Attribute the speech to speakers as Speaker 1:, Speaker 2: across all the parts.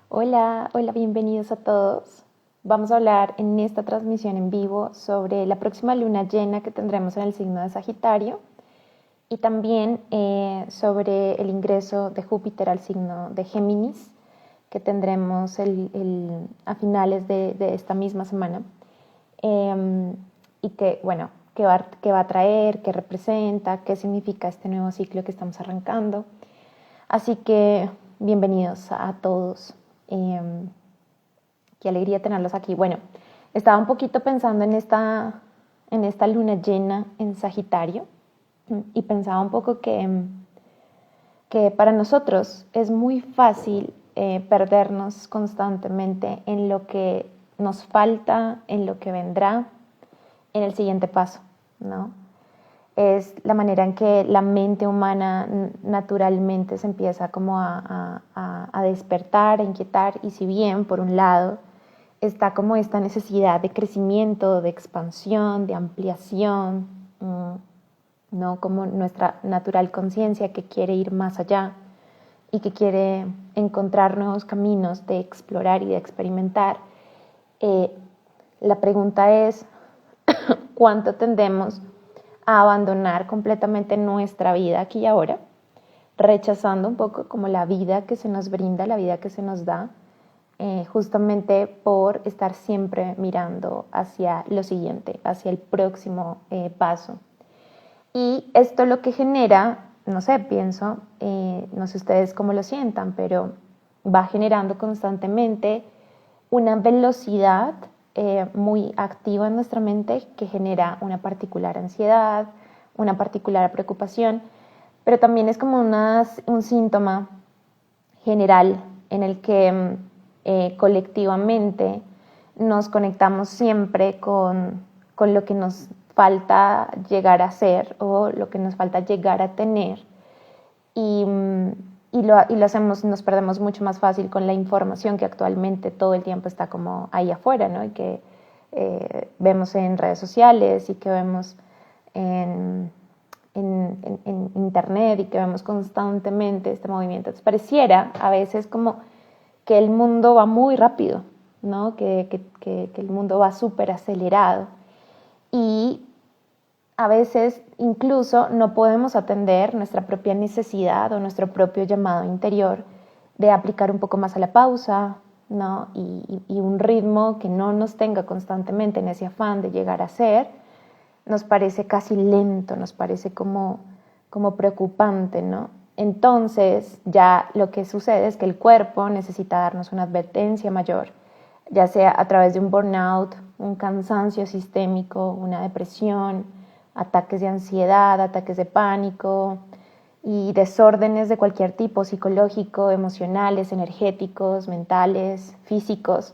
Speaker 1: Hola, hola, bienvenidos a todos. Vamos a hablar en esta transmisión en vivo sobre la próxima luna llena que tendremos en el signo de Sagitario y también sobre el ingreso de Júpiter al signo de Géminis que tendremos a finales de esta misma semana. Y que, bueno, qué va a traer, qué representa, qué significa este nuevo ciclo que estamos arrancando. Así que bienvenidos a todos. Qué alegría tenerlos aquí. Bueno, estaba un poquito pensando en esta luna llena en Sagitario y pensaba un poco que para nosotros es muy fácil perdernos constantemente en lo que nos falta, en lo que vendrá, en el siguiente paso, ¿no? Es la manera en que la mente humana naturalmente se empieza como a despertar, a inquietar, y si bien por un lado está como esta necesidad de crecimiento, de expansión, de ampliación, ¿no? Como nuestra natural conciencia que quiere ir más allá y que quiere encontrar nuevos caminos de explorar y de experimentar, la pregunta es cuánto tendemos a abandonar completamente nuestra vida aquí y ahora, rechazando un poco como la vida que se nos brinda, la vida que se nos da, justamente por estar siempre mirando hacia lo siguiente, hacia el próximo paso. Y esto lo que genera, no sé, pienso, no sé ustedes cómo lo sientan, pero va generando constantemente una velocidad muy activa en nuestra mente que genera una particular ansiedad, una particular preocupación, pero también es como un síntoma general en el que colectivamente nos conectamos siempre con lo que nos falta llegar a ser o lo que nos falta llegar a tener y lo hacemos, nos perdemos mucho más fácil con la información que actualmente todo el tiempo está como ahí afuera, ¿no? Y que vemos en redes sociales y que vemos en internet y que vemos constantemente este movimiento. Entonces pareciera a veces como que el mundo va muy rápido, ¿no? Que el mundo va súper acelerado y a veces incluso no podemos atender nuestra propia necesidad o nuestro propio llamado interior de aplicar un poco más a la pausa, ¿no? Y un ritmo que no nos tenga constantemente en ese afán de llegar a ser, nos parece casi lento, nos parece como preocupante, ¿no? Entonces ya lo que sucede es que el cuerpo necesita darnos una advertencia mayor, ya sea a través de un burnout, un cansancio sistémico, una depresión, ataques de ansiedad, ataques de pánico y desórdenes de cualquier tipo, psicológico, emocionales, energéticos, mentales, físicos,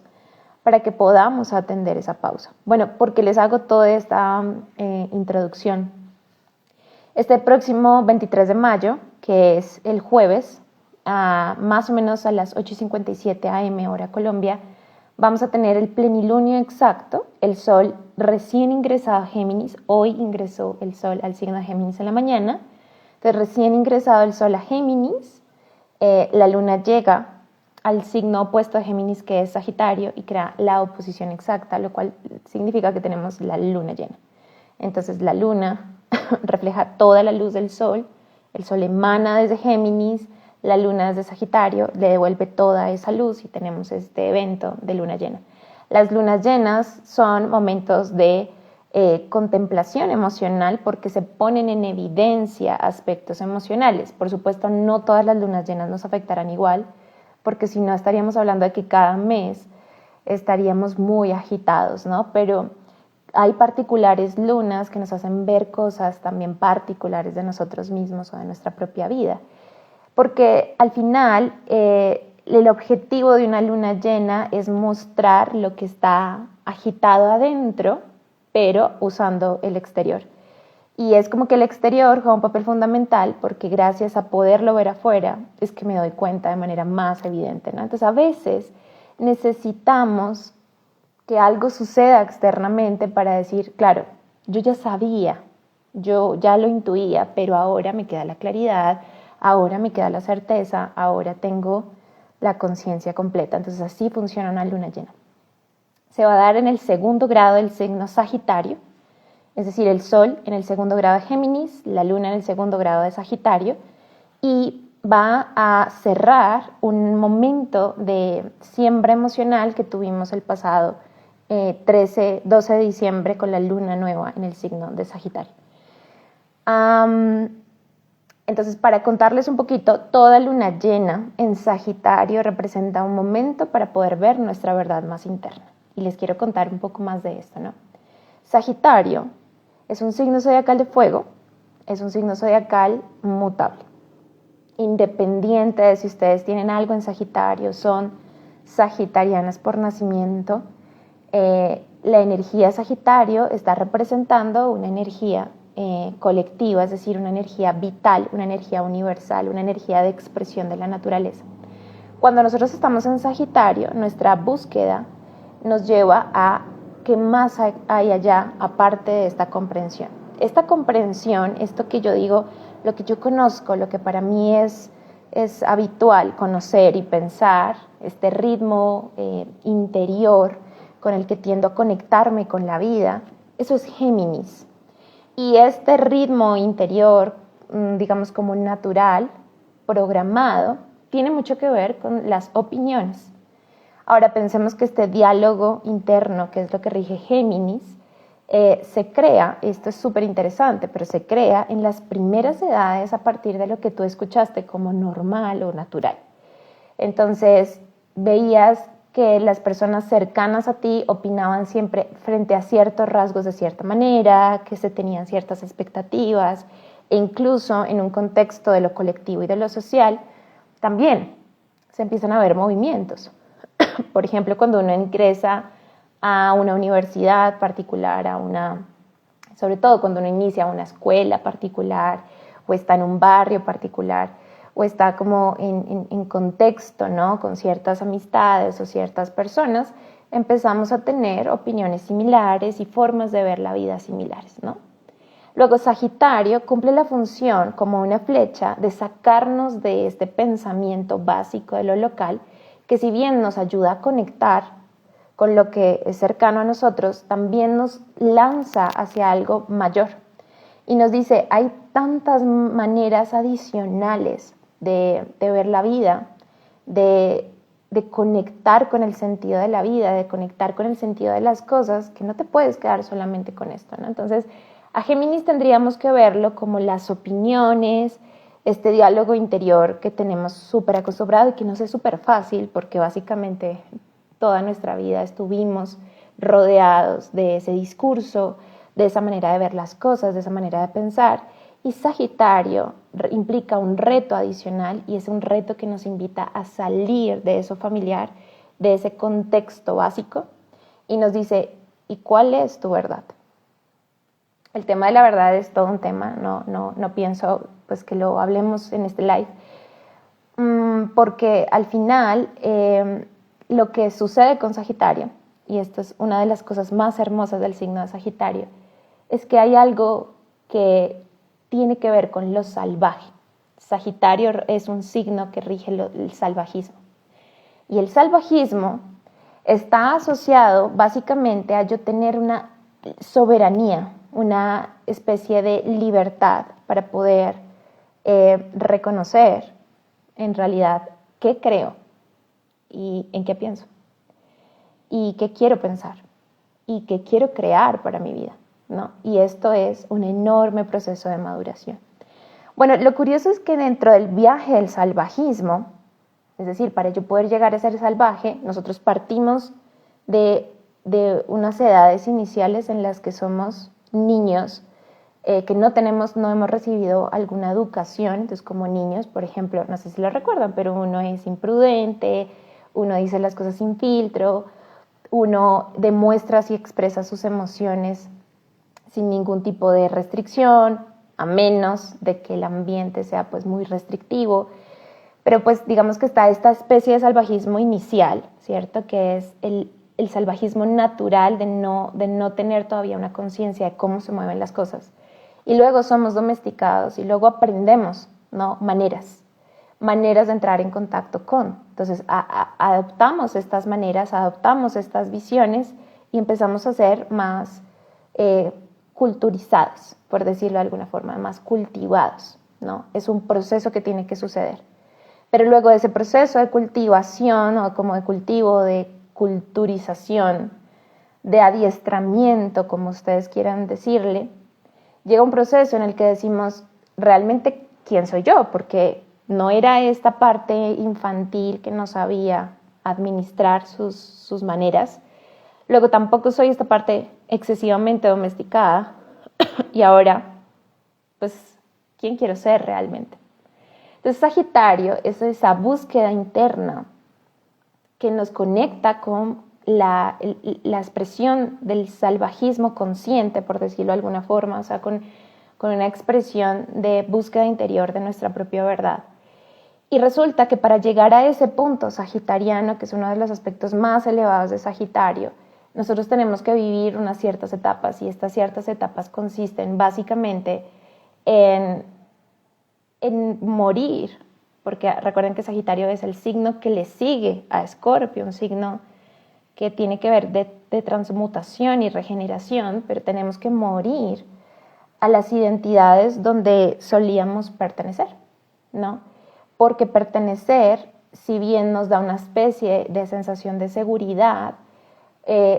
Speaker 1: para que podamos atender esa pausa. Bueno, porque les hago toda esta introducción. Este próximo 23 de mayo, que es el jueves, más o menos a las 8:57 am hora Colombia, vamos a tener el plenilunio exacto, el Sol recién ingresado a Géminis, hoy ingresó el Sol al signo de Géminis en la mañana, entonces recién ingresado el Sol a Géminis, la Luna llega al signo opuesto a Géminis que es Sagitario y crea la oposición exacta, lo cual significa que tenemos la Luna llena. Entonces la Luna refleja toda la luz del Sol, el Sol emana desde Géminis, la luna desde Sagitario le devuelve toda esa luz y tenemos este evento de luna llena. Las lunas llenas son momentos de contemplación emocional porque se ponen en evidencia aspectos emocionales. Por supuesto, no todas las lunas llenas nos afectarán igual, porque si no estaríamos hablando de que cada mes estaríamos muy agitados, ¿no? Pero hay particulares lunas que nos hacen ver cosas también particulares de nosotros mismos o de nuestra propia vida. Porque al final el objetivo de una luna llena es mostrar lo que está agitado adentro, pero usando el exterior. Y es como que el exterior juega un papel fundamental porque gracias a poderlo ver afuera es que me doy cuenta de manera más evidente, ¿no? Entonces a veces necesitamos que algo suceda externamente para decir, claro, yo ya sabía, yo ya lo intuía, pero ahora me queda la claridad, ahora me queda la certeza, ahora tengo, la conciencia completa. Entonces así funciona una luna llena. Se va a dar en el 2º grado del signo Sagitario, es decir, el Sol en el 2º grado de Géminis, la Luna en el 2º grado de Sagitario, y va a cerrar un momento de siembra emocional que tuvimos el pasado 12 de diciembre con la Luna nueva en el signo de Sagitario. Entonces, para contarles un poquito, toda luna llena en Sagitario representa un momento para poder ver nuestra verdad más interna. Y les quiero contar un poco más de esto, ¿no? Sagitario es un signo zodiacal de fuego, es un signo zodiacal mutable. Independiente de si ustedes tienen algo en Sagitario, son sagitarianas por nacimiento, la energía Sagitario está representando una energía colectiva, es decir, una energía vital, una energía universal, una energía de expresión de la naturaleza. Cuando nosotros estamos en Sagitario, nuestra búsqueda nos lleva a qué más hay allá aparte de esta comprensión. Esta comprensión, esto que yo digo, lo que yo conozco, lo que para mí es habitual conocer y pensar, este ritmo interior con el que tiendo a conectarme con la vida, eso es Géminis. Y este ritmo interior, digamos como natural, programado, tiene mucho que ver con las opiniones. Ahora pensemos que este diálogo interno, que es lo que rige Géminis, se crea, esto es súper interesante, pero se crea en las primeras edades a partir de lo que tú escuchaste como normal o natural. Entonces, veías que las personas cercanas a ti opinaban siempre frente a ciertos rasgos de cierta manera, que se tenían ciertas expectativas, e incluso en un contexto de lo colectivo y de lo social, también se empiezan a ver movimientos. Por ejemplo, cuando uno ingresa a una universidad particular, sobre todo cuando uno inicia una escuela particular, o está en un barrio particular, o está como en contexto, ¿no? Con ciertas amistades o ciertas personas, empezamos a tener opiniones similares y formas de ver la vida similares, ¿no? Luego Sagitario cumple la función como una flecha de sacarnos de este pensamiento básico de lo local, que si bien nos ayuda a conectar con lo que es cercano a nosotros, también nos lanza hacia algo mayor. Y nos dice, hay tantas maneras adicionales de ver la vida, de conectar con el sentido de la vida, de conectar con el sentido de las cosas, que no te puedes quedar solamente con esto, ¿no? Entonces, a Géminis tendríamos que verlo como las opiniones, este diálogo interior que tenemos súper acostumbrado y que nos es súper fácil, porque básicamente toda nuestra vida estuvimos rodeados de ese discurso, de esa manera de ver las cosas, de esa manera de pensar. Y Sagitario implica un reto adicional y es un reto que nos invita a salir de eso familiar, de ese contexto básico y nos dice, ¿y cuál es tu verdad? El tema de la verdad es todo un tema, no pienso pues que lo hablemos en este live, porque al final lo que sucede con Sagitario, y esto es una de las cosas más hermosas del signo de Sagitario, es que hay algo que tiene que ver con lo salvaje. Sagitario es un signo que rige el salvajismo. Y el salvajismo está asociado básicamente a yo tener una soberanía, una especie de libertad para poder reconocer en realidad qué creo y en qué pienso y qué quiero pensar y qué quiero crear para mi vida, ¿no? Y esto es un enorme proceso de maduración. Bueno, lo curioso es que dentro del viaje del salvajismo, es decir, para yo poder llegar a ser salvaje, nosotros partimos de unas edades iniciales en las que somos niños, que no hemos recibido alguna educación. Entonces, como niños, por ejemplo, no sé si lo recuerdan, pero uno es imprudente, uno dice las cosas sin filtro, uno demuestra y expresa sus emociones sin ningún tipo de restricción, a menos de que el ambiente sea pues muy restrictivo. Pero pues digamos que está esta especie de salvajismo inicial, ¿cierto? Que es el salvajismo natural de no tener todavía una conciencia de cómo se mueven las cosas. Y luego somos domesticados y luego aprendemos, ¿no? Maneras maneras de entrar en contacto con. Entonces adoptamos estas maneras, adoptamos estas visiones y empezamos a ser más culturizados, por decirlo de alguna forma, más cultivados, ¿no? Es un proceso que tiene que suceder. Pero luego de ese proceso de cultivación o como de cultivo, de culturización, de adiestramiento, como ustedes quieran decirle, llega un proceso en el que decimos, realmente, ¿quién soy yo? Porque no era esta parte infantil que no sabía administrar sus maneras. Luego tampoco soy esta parte excesivamente domesticada. Y ahora, pues, ¿quién quiero ser realmente? Entonces, Sagitario es esa búsqueda interna que nos conecta con la expresión del salvajismo consciente, por decirlo de alguna forma, o sea, con una expresión de búsqueda interior de nuestra propia verdad. Y resulta que para llegar a ese punto sagitariano, que es uno de los aspectos más elevados de Sagitario, nosotros tenemos que vivir unas ciertas etapas, y estas ciertas etapas consisten básicamente en morir, porque recuerden que Sagitario es el signo que le sigue a Escorpio, un signo que tiene que ver de transmutación y regeneración, pero tenemos que morir a las identidades donde solíamos pertenecer, ¿no? Porque pertenecer, si bien nos da una especie de sensación de seguridad,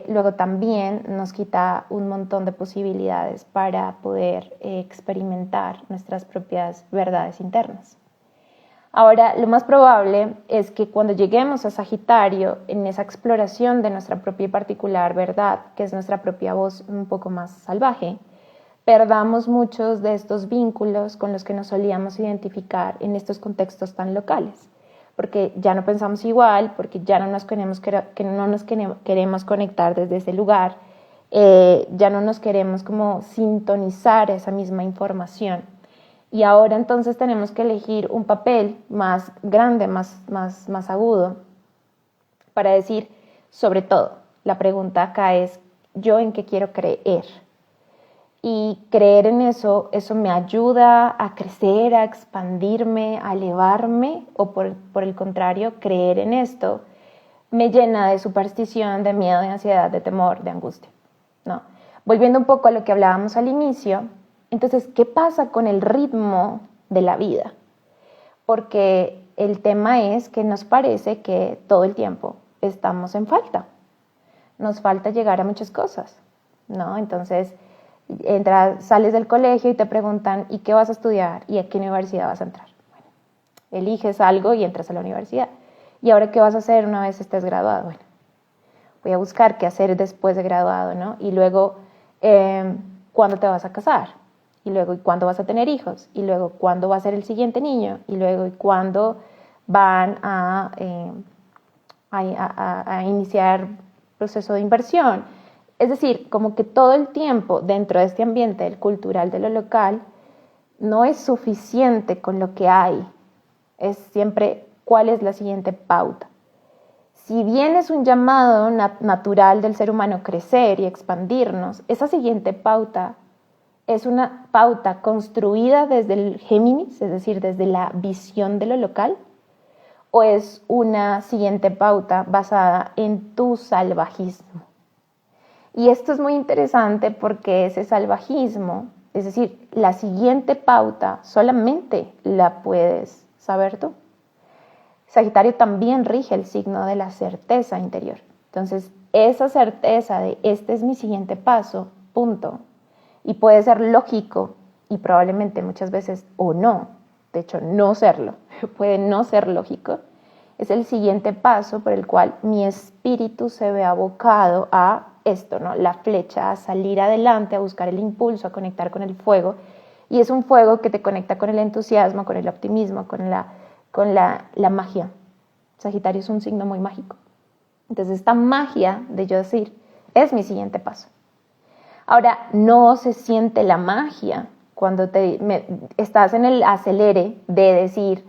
Speaker 1: luego también nos quita un montón de posibilidades para poder experimentar nuestras propias verdades internas. Ahora, lo más probable es que cuando lleguemos a Sagitario, en esa exploración de nuestra propia y particular verdad, que es nuestra propia voz un poco más salvaje, perdamos muchos de estos vínculos con los que nos solíamos identificar en estos contextos tan locales, porque ya no pensamos igual, porque ya no nos queremos conectar desde ese lugar, ya no nos queremos como sintonizar esa misma información. Y ahora entonces tenemos que elegir un papel más grande, más agudo, para decir, sobre todo, la pregunta acá es, ¿yo en qué quiero creer? Y creer en eso me ayuda a crecer, a expandirme, a elevarme, o por el contrario, creer en esto me llena de superstición, de miedo, de ansiedad, de temor, de angustia, ¿no? Volviendo un poco a lo que hablábamos al inicio, entonces, ¿qué pasa con el ritmo de la vida? Porque el tema es que nos parece que todo el tiempo estamos en falta. Nos falta llegar a muchas cosas, ¿no? Entonces, sales del colegio y te preguntan, ¿y qué vas a estudiar? ¿Y a qué universidad vas a entrar? Bueno, eliges algo y entras a la universidad. ¿Y ahora qué vas a hacer una vez estés graduado? Bueno, voy a buscar qué hacer después de graduado, ¿no? Y luego, ¿cuándo te vas a casar? Y luego, ¿y cuándo vas a tener hijos? Y luego, ¿cuándo va a ser el siguiente niño? Y luego, ¿y cuándo van a iniciar proceso de inversión? Es decir, como que todo el tiempo dentro de este ambiente del cultural, de lo local, no es suficiente con lo que hay. Es siempre cuál es la siguiente pauta. Si bien es un llamado natural del ser humano crecer y expandirnos, esa siguiente pauta es una pauta construida desde el Géminis, es decir, desde la visión de lo local, o es una siguiente pauta basada en tu salvajismo. Y esto es muy interesante porque ese salvajismo, es decir, la siguiente pauta solamente la puedes saber tú. Sagitario también rige el signo de la certeza interior. Entonces, esa certeza de este es mi siguiente paso, punto. Y puede ser lógico y probablemente muchas veces o no, de hecho no serlo, puede no ser lógico, es el siguiente paso por el cual mi espíritu se ve abocado a esto, ¿no? La flecha, a salir adelante, a buscar el impulso, a conectar con el fuego. Y es un fuego que te conecta con el entusiasmo, con el optimismo, con la magia. Sagitario es un signo muy mágico. Entonces esta magia de yo decir, es mi siguiente paso. Ahora, no se siente la magia cuando estás en el acelere de decir,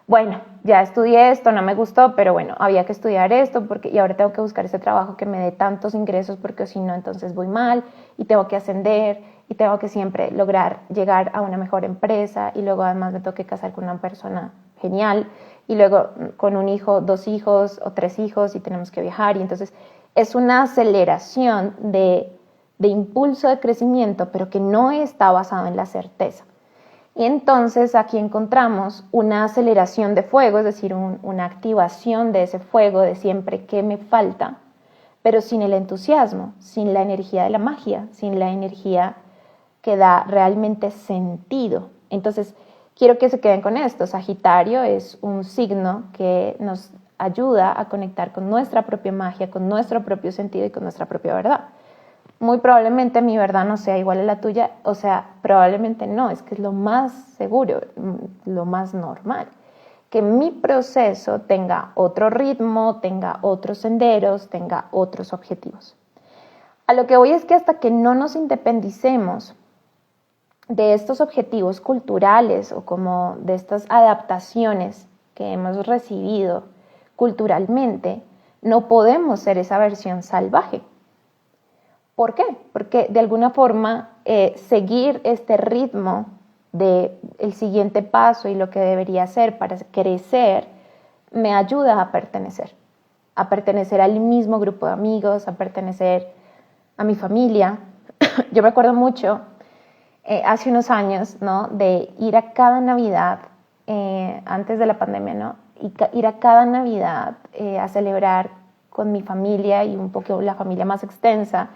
Speaker 1: bueno, ya estudié esto, no me gustó, pero bueno, había que estudiar esto y ahora tengo que buscar ese trabajo que me dé tantos ingresos porque si no, entonces voy mal y tengo que ascender y tengo que siempre lograr llegar a una mejor empresa y luego además me tengo que casar con una persona genial, y luego con un hijo, 2 hijos o 3 hijos y tenemos que viajar, y entonces es una aceleración de impulso de crecimiento, pero que no está basado en la certeza. Y entonces aquí encontramos una aceleración de fuego, es decir, una activación de ese fuego de siempre que me falta, pero sin el entusiasmo, sin la energía de la magia, sin la energía que da realmente sentido. Entonces, quiero que se queden con esto. Sagitario es un signo que nos ayuda a conectar con nuestra propia magia, con nuestro propio sentido y con nuestra propia verdad. Muy probablemente mi verdad no sea igual a la tuya, o sea, probablemente no, es que es lo más seguro, lo más normal. Que mi proceso tenga otro ritmo, tenga otros senderos, tenga otros objetivos. A lo que voy es que hasta que no nos independicemos de estos objetivos culturales o como de estas adaptaciones que hemos recibido culturalmente, no podemos ser esa versión salvaje. ¿Por qué? Porque de alguna forma seguir este ritmo del siguiente paso y lo que debería hacer para crecer me ayuda a pertenecer al mismo grupo de amigos, a pertenecer a mi familia. Yo me acuerdo mucho hace unos años, ¿no? De ir a cada Navidad, antes de la pandemia, ¿no? Ir a cada Navidad a celebrar con mi familia y un poco la familia más extensa,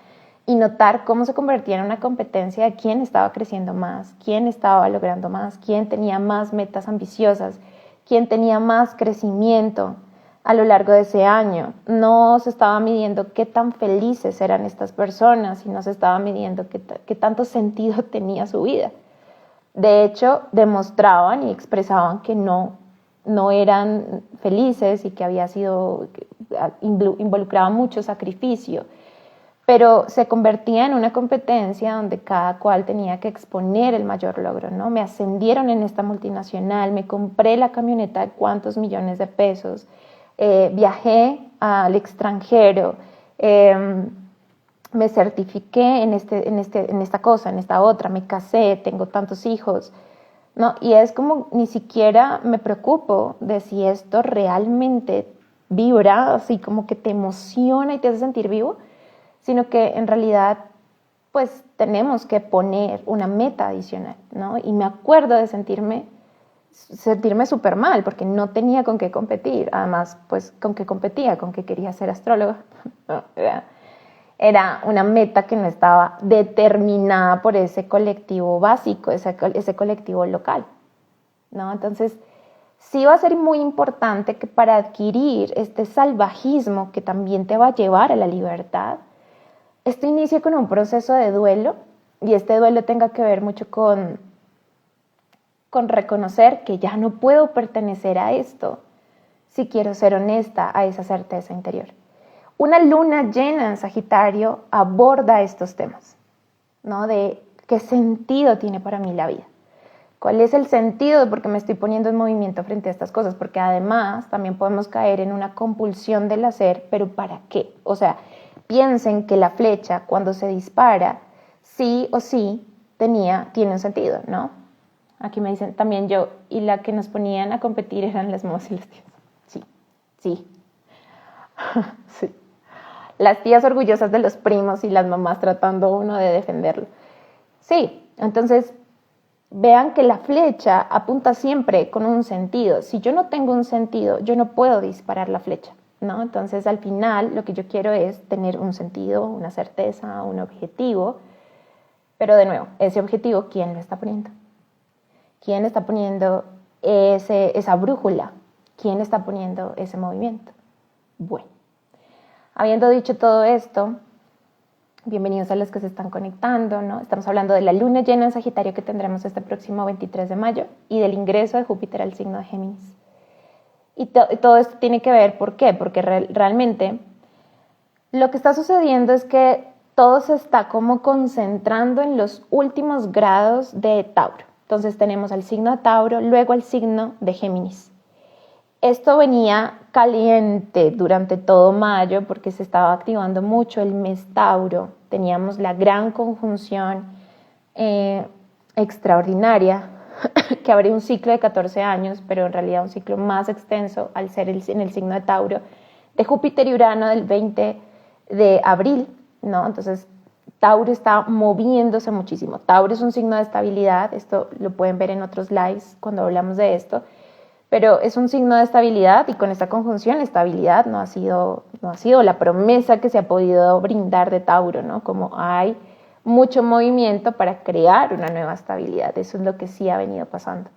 Speaker 1: y notar cómo se convertía en una competencia de quién estaba creciendo más, quién estaba logrando más, quién tenía más metas ambiciosas, quién tenía más crecimiento a lo largo de ese año. No se estaba midiendo qué tan felices eran estas personas y no se estaba midiendo qué tanto sentido tenía su vida. De hecho, demostraban y expresaban que no eran felices y que involucraba mucho sacrificio. Pero se convertía en una competencia donde cada cual tenía que exponer el mayor logro, ¿no? Me ascendieron en esta multinacional, me compré la camioneta de cuántos millones de pesos, viajé al extranjero, me certifiqué en esta cosa, en esta otra, me casé, tengo tantos hijos, ¿no? Y es como ni siquiera me preocupo de si esto realmente vibra, así como que te emociona y te hace sentir vivo, sino que en realidad pues tenemos que poner una meta adicional, ¿no? Y me acuerdo de sentirme súper mal porque no tenía con qué competir. Además, pues con qué competía, con qué quería ser astróloga. No, era una meta que no estaba determinada por ese colectivo básico, ese colectivo local, ¿no? Entonces, sí va a ser muy importante que para adquirir este salvajismo que también te va a llevar a la libertad, esto inicia con un proceso de duelo, y este duelo tenga que ver mucho con reconocer que ya no puedo pertenecer a esto si quiero ser honesta a esa certeza interior. Una luna llena en Sagitario aborda estos temas, ¿no? De qué sentido tiene para mí la vida. ¿Cuál es el sentido de por qué me estoy poniendo en movimiento frente a estas cosas? Porque además también podemos caer en una compulsión del hacer, pero ¿para qué? O sea, piensen que la flecha cuando se dispara, sí o sí tiene un sentido, ¿no? Aquí me dicen también yo, y la que nos ponían a competir eran las mamás y las tías. Sí, sí, sí. Las tías orgullosas de los primos y las mamás tratando uno de defenderlo. Sí, entonces vean que la flecha apunta siempre con un sentido. Si yo no tengo un sentido, yo no puedo disparar la flecha, ¿no? Entonces, al final, lo que yo quiero es tener un sentido, una certeza, un objetivo. Pero de nuevo, ese objetivo, ¿quién lo está poniendo? ¿Quién está poniendo esa brújula? ¿Quién está poniendo ese movimiento? Bueno, habiendo dicho todo esto, bienvenidos a los que se están conectando, ¿no? Estamos hablando de la luna llena en Sagitario que tendremos este próximo 23 de mayo y del ingreso de Júpiter al signo de Géminis. Y todo esto tiene que ver, ¿por qué? Porque realmente lo que está sucediendo es que todo se está como concentrando en los últimos grados de Tauro. Entonces tenemos al signo de Tauro, luego al signo de Géminis. Esto venía caliente durante todo mayo porque se estaba activando mucho el mes Tauro. Teníamos la gran conjunción extraordinaria que abre un ciclo de 14 años, pero en realidad un ciclo más extenso al ser en el signo de Tauro, de Júpiter y Urano del 20 de abril, ¿no? Entonces, Tauro está moviéndose muchísimo. Tauro es un signo de estabilidad, esto lo pueden ver en otros lives cuando hablamos de esto, pero es un signo de estabilidad y con esta conjunción, estabilidad no ha sido la promesa que se ha podido brindar de Tauro, ¿no? Como hay mucho movimiento para crear una nueva estabilidad, eso es lo que sí ha venido pasando.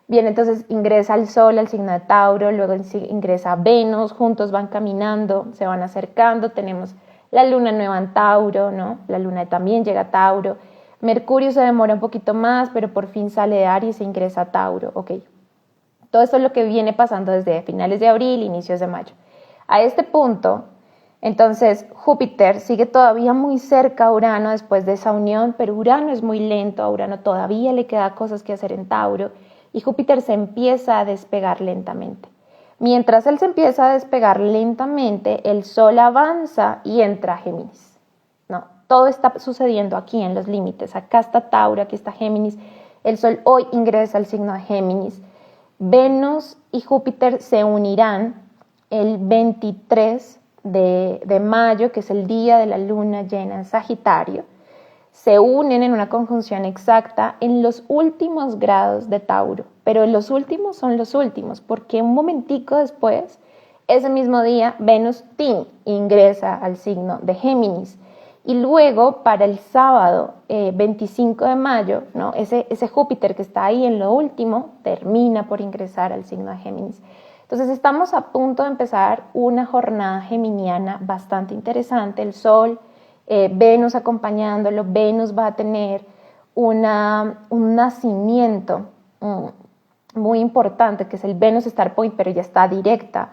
Speaker 1: Bien, entonces ingresa el Sol al signo de Tauro, luego ingresa Venus, juntos van caminando, se van acercando, tenemos la luna nueva en Tauro, ¿no? La luna también llega a Tauro, Mercurio se demora un poquito más, pero por fin sale de Aries e ingresa a Tauro, ok. Todo esto es lo que viene pasando desde finales de abril, inicios de mayo. A este punto, entonces Júpiter sigue todavía muy cerca a Urano después de esa unión, pero Urano es muy lento, a Urano todavía le queda cosas que hacer en Tauro y Júpiter se empieza a despegar lentamente. Mientras él se empieza a despegar lentamente, el Sol avanza y entra a Géminis. No, todo está sucediendo aquí en los límites. Acá está Tauro, aquí está Géminis. El Sol hoy ingresa al signo de Géminis. Venus y Júpiter se unirán el 23 de mayo, que es el día de la luna llena en Sagitario. Se unen en una conjunción exacta en los últimos grados de Tauro, pero los últimos son los últimos, porque un momentico después, ese mismo día, Venus ingresa al signo de Géminis. Y luego, para el sábado 25 de mayo, ¿no? ese Júpiter que está ahí en lo último, termina por ingresar al signo de Géminis. Entonces, estamos a punto de empezar una jornada geminiana bastante interesante. El Sol, Venus acompañándolo, Venus va a tener un nacimiento muy importante, que es el Venus Star Point, pero ya está directa.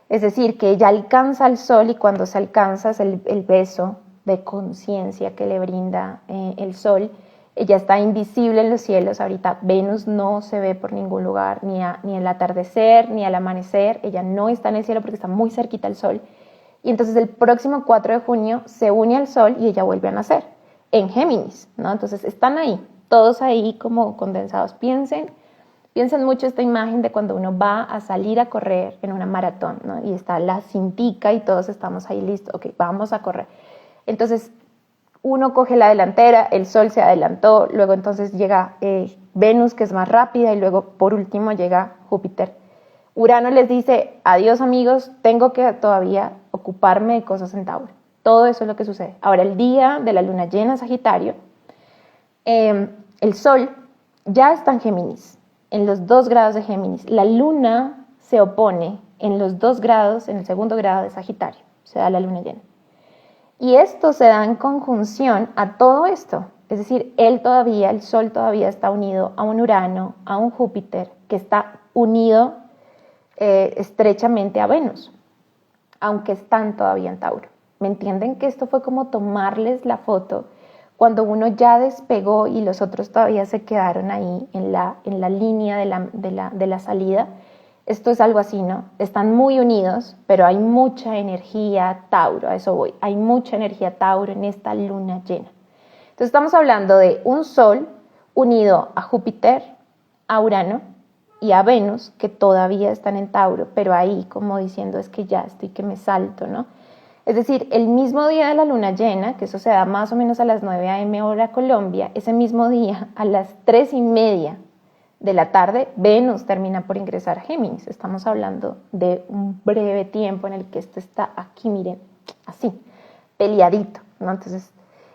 Speaker 1: Es decir, que ella alcanza al Sol y cuando se alcanza es el beso de conciencia que le brinda el Sol. Ella está invisible en los cielos, ahorita Venus no se ve por ningún lugar, ni al atardecer, ni al amanecer, ella no está en el cielo porque está muy cerquita al Sol. Y entonces el próximo 4 de junio se une al Sol y ella vuelve a nacer en Géminis, ¿no? Entonces están ahí, todos ahí como condensados. Piensen mucho esta imagen de cuando uno va a salir a correr en una maratón, ¿no? Y está la cintica y todos estamos ahí listos, ok, vamos a correr. Entonces, uno coge la delantera, el Sol se adelantó, luego entonces llega Venus, que es más rápida, y luego, por último, llega Júpiter. Urano les dice, adiós amigos, tengo que todavía ocuparme de cosas en Tauro. Todo eso es lo que sucede. Ahora, el día de la luna llena en Sagitario, el Sol ya está en Géminis, en los 2 grados de Géminis. La luna se opone en los 2 grados, en el segundo grado de Sagitario, se da la luna llena. Y esto se da en conjunción a todo esto. Es decir, el Sol todavía está unido a un Urano, a un Júpiter, que está unido estrechamente a Venus, aunque están todavía en Tauro. ¿Me entienden? Que esto fue como tomarles la foto cuando uno ya despegó y los otros todavía se quedaron ahí en la línea de la salida. Esto es algo así, ¿no? Están muy unidos, pero hay mucha energía Tauro, a eso voy. Hay mucha energía Tauro en esta luna llena. Entonces estamos hablando de un Sol unido a Júpiter, a Urano y a Venus, que todavía están en Tauro, pero ahí como diciendo es que ya estoy que me salto, ¿no? Es decir, el mismo día de la luna llena, que eso se da más o menos a las 9 a.m. hora Colombia, ese mismo día a las 3:30 de la tarde, Venus termina por ingresar a Géminis. Estamos hablando de un breve tiempo en el que esto está aquí, miren, así, peleadito, ¿no? Entonces,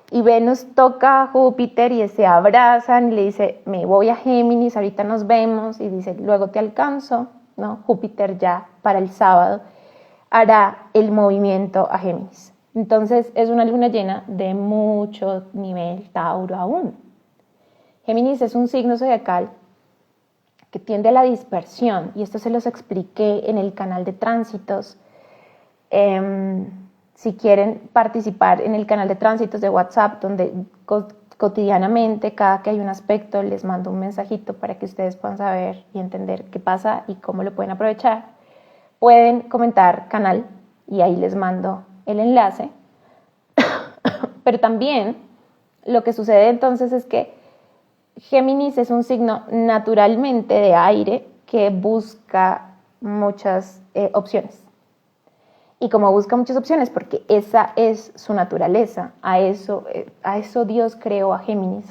Speaker 1: y Venus toca a Júpiter y se abrazan y le dice, me voy a Géminis, ahorita nos vemos, y dice, luego te alcanzo, ¿no? Júpiter ya para el sábado hará el movimiento a Géminis. Entonces, es una luna llena de mucho nivel Tauro aún. Géminis es un signo zodiacal que tiende a la dispersión, y esto se los expliqué en el canal de tránsitos. Si quieren participar en el canal de tránsitos de WhatsApp, donde cotidianamente, cada que hay un aspecto, les mando un mensajito para que ustedes puedan saber y entender qué pasa y cómo lo pueden aprovechar, pueden comentar canal y ahí les mando el enlace. Pero también lo que sucede entonces es que Géminis es un signo naturalmente de aire que busca muchas opciones. Y como busca muchas opciones, porque esa es su naturaleza, a eso Dios creó a Géminis.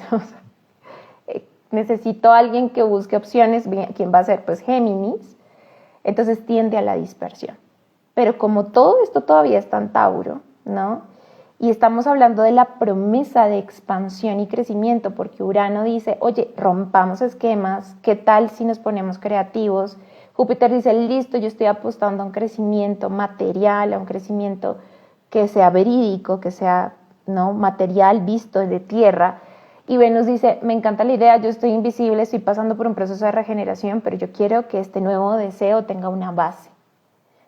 Speaker 1: Necesito a alguien que busque opciones, ¿quién va a ser? Pues Géminis. Entonces tiende a la dispersión. Pero como todo esto todavía está en Tauro, ¿no? Y estamos hablando de la promesa de expansión y crecimiento, porque Urano dice, oye, rompamos esquemas, ¿qué tal si nos ponemos creativos? Júpiter dice, listo, yo estoy apostando a un crecimiento material, a un crecimiento que sea verídico, que sea, ¿no?, material, visto de tierra. Y Venus dice, me encanta la idea, yo estoy invisible, estoy pasando por un proceso de regeneración, pero yo quiero que este nuevo deseo tenga una base.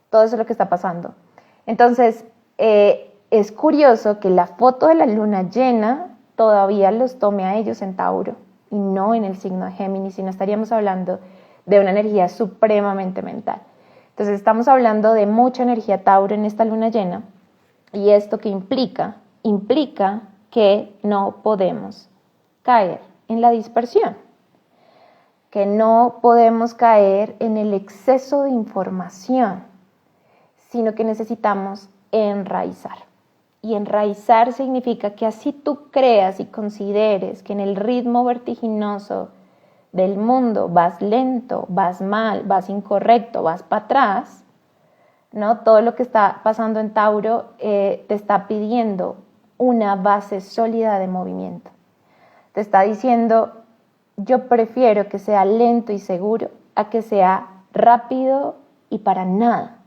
Speaker 1: Todo eso es lo que está pasando. Entonces, es curioso que la foto de la luna llena todavía los tome a ellos en Tauro y no en el signo de Géminis, sino estaríamos hablando de una energía supremamente mental. Entonces estamos hablando de mucha energía Tauro en esta luna llena, y esto que implica que no podemos caer en la dispersión, que no podemos caer en el exceso de información, sino que necesitamos enraizar. Y enraizar significa que así tú creas y consideres que en el ritmo vertiginoso del mundo vas lento, vas mal, vas incorrecto, vas para atrás, ¿no? Todo lo que está pasando en Tauro te está pidiendo una base sólida de movimiento. Te está diciendo, yo prefiero que sea lento y seguro a que sea rápido y para nada.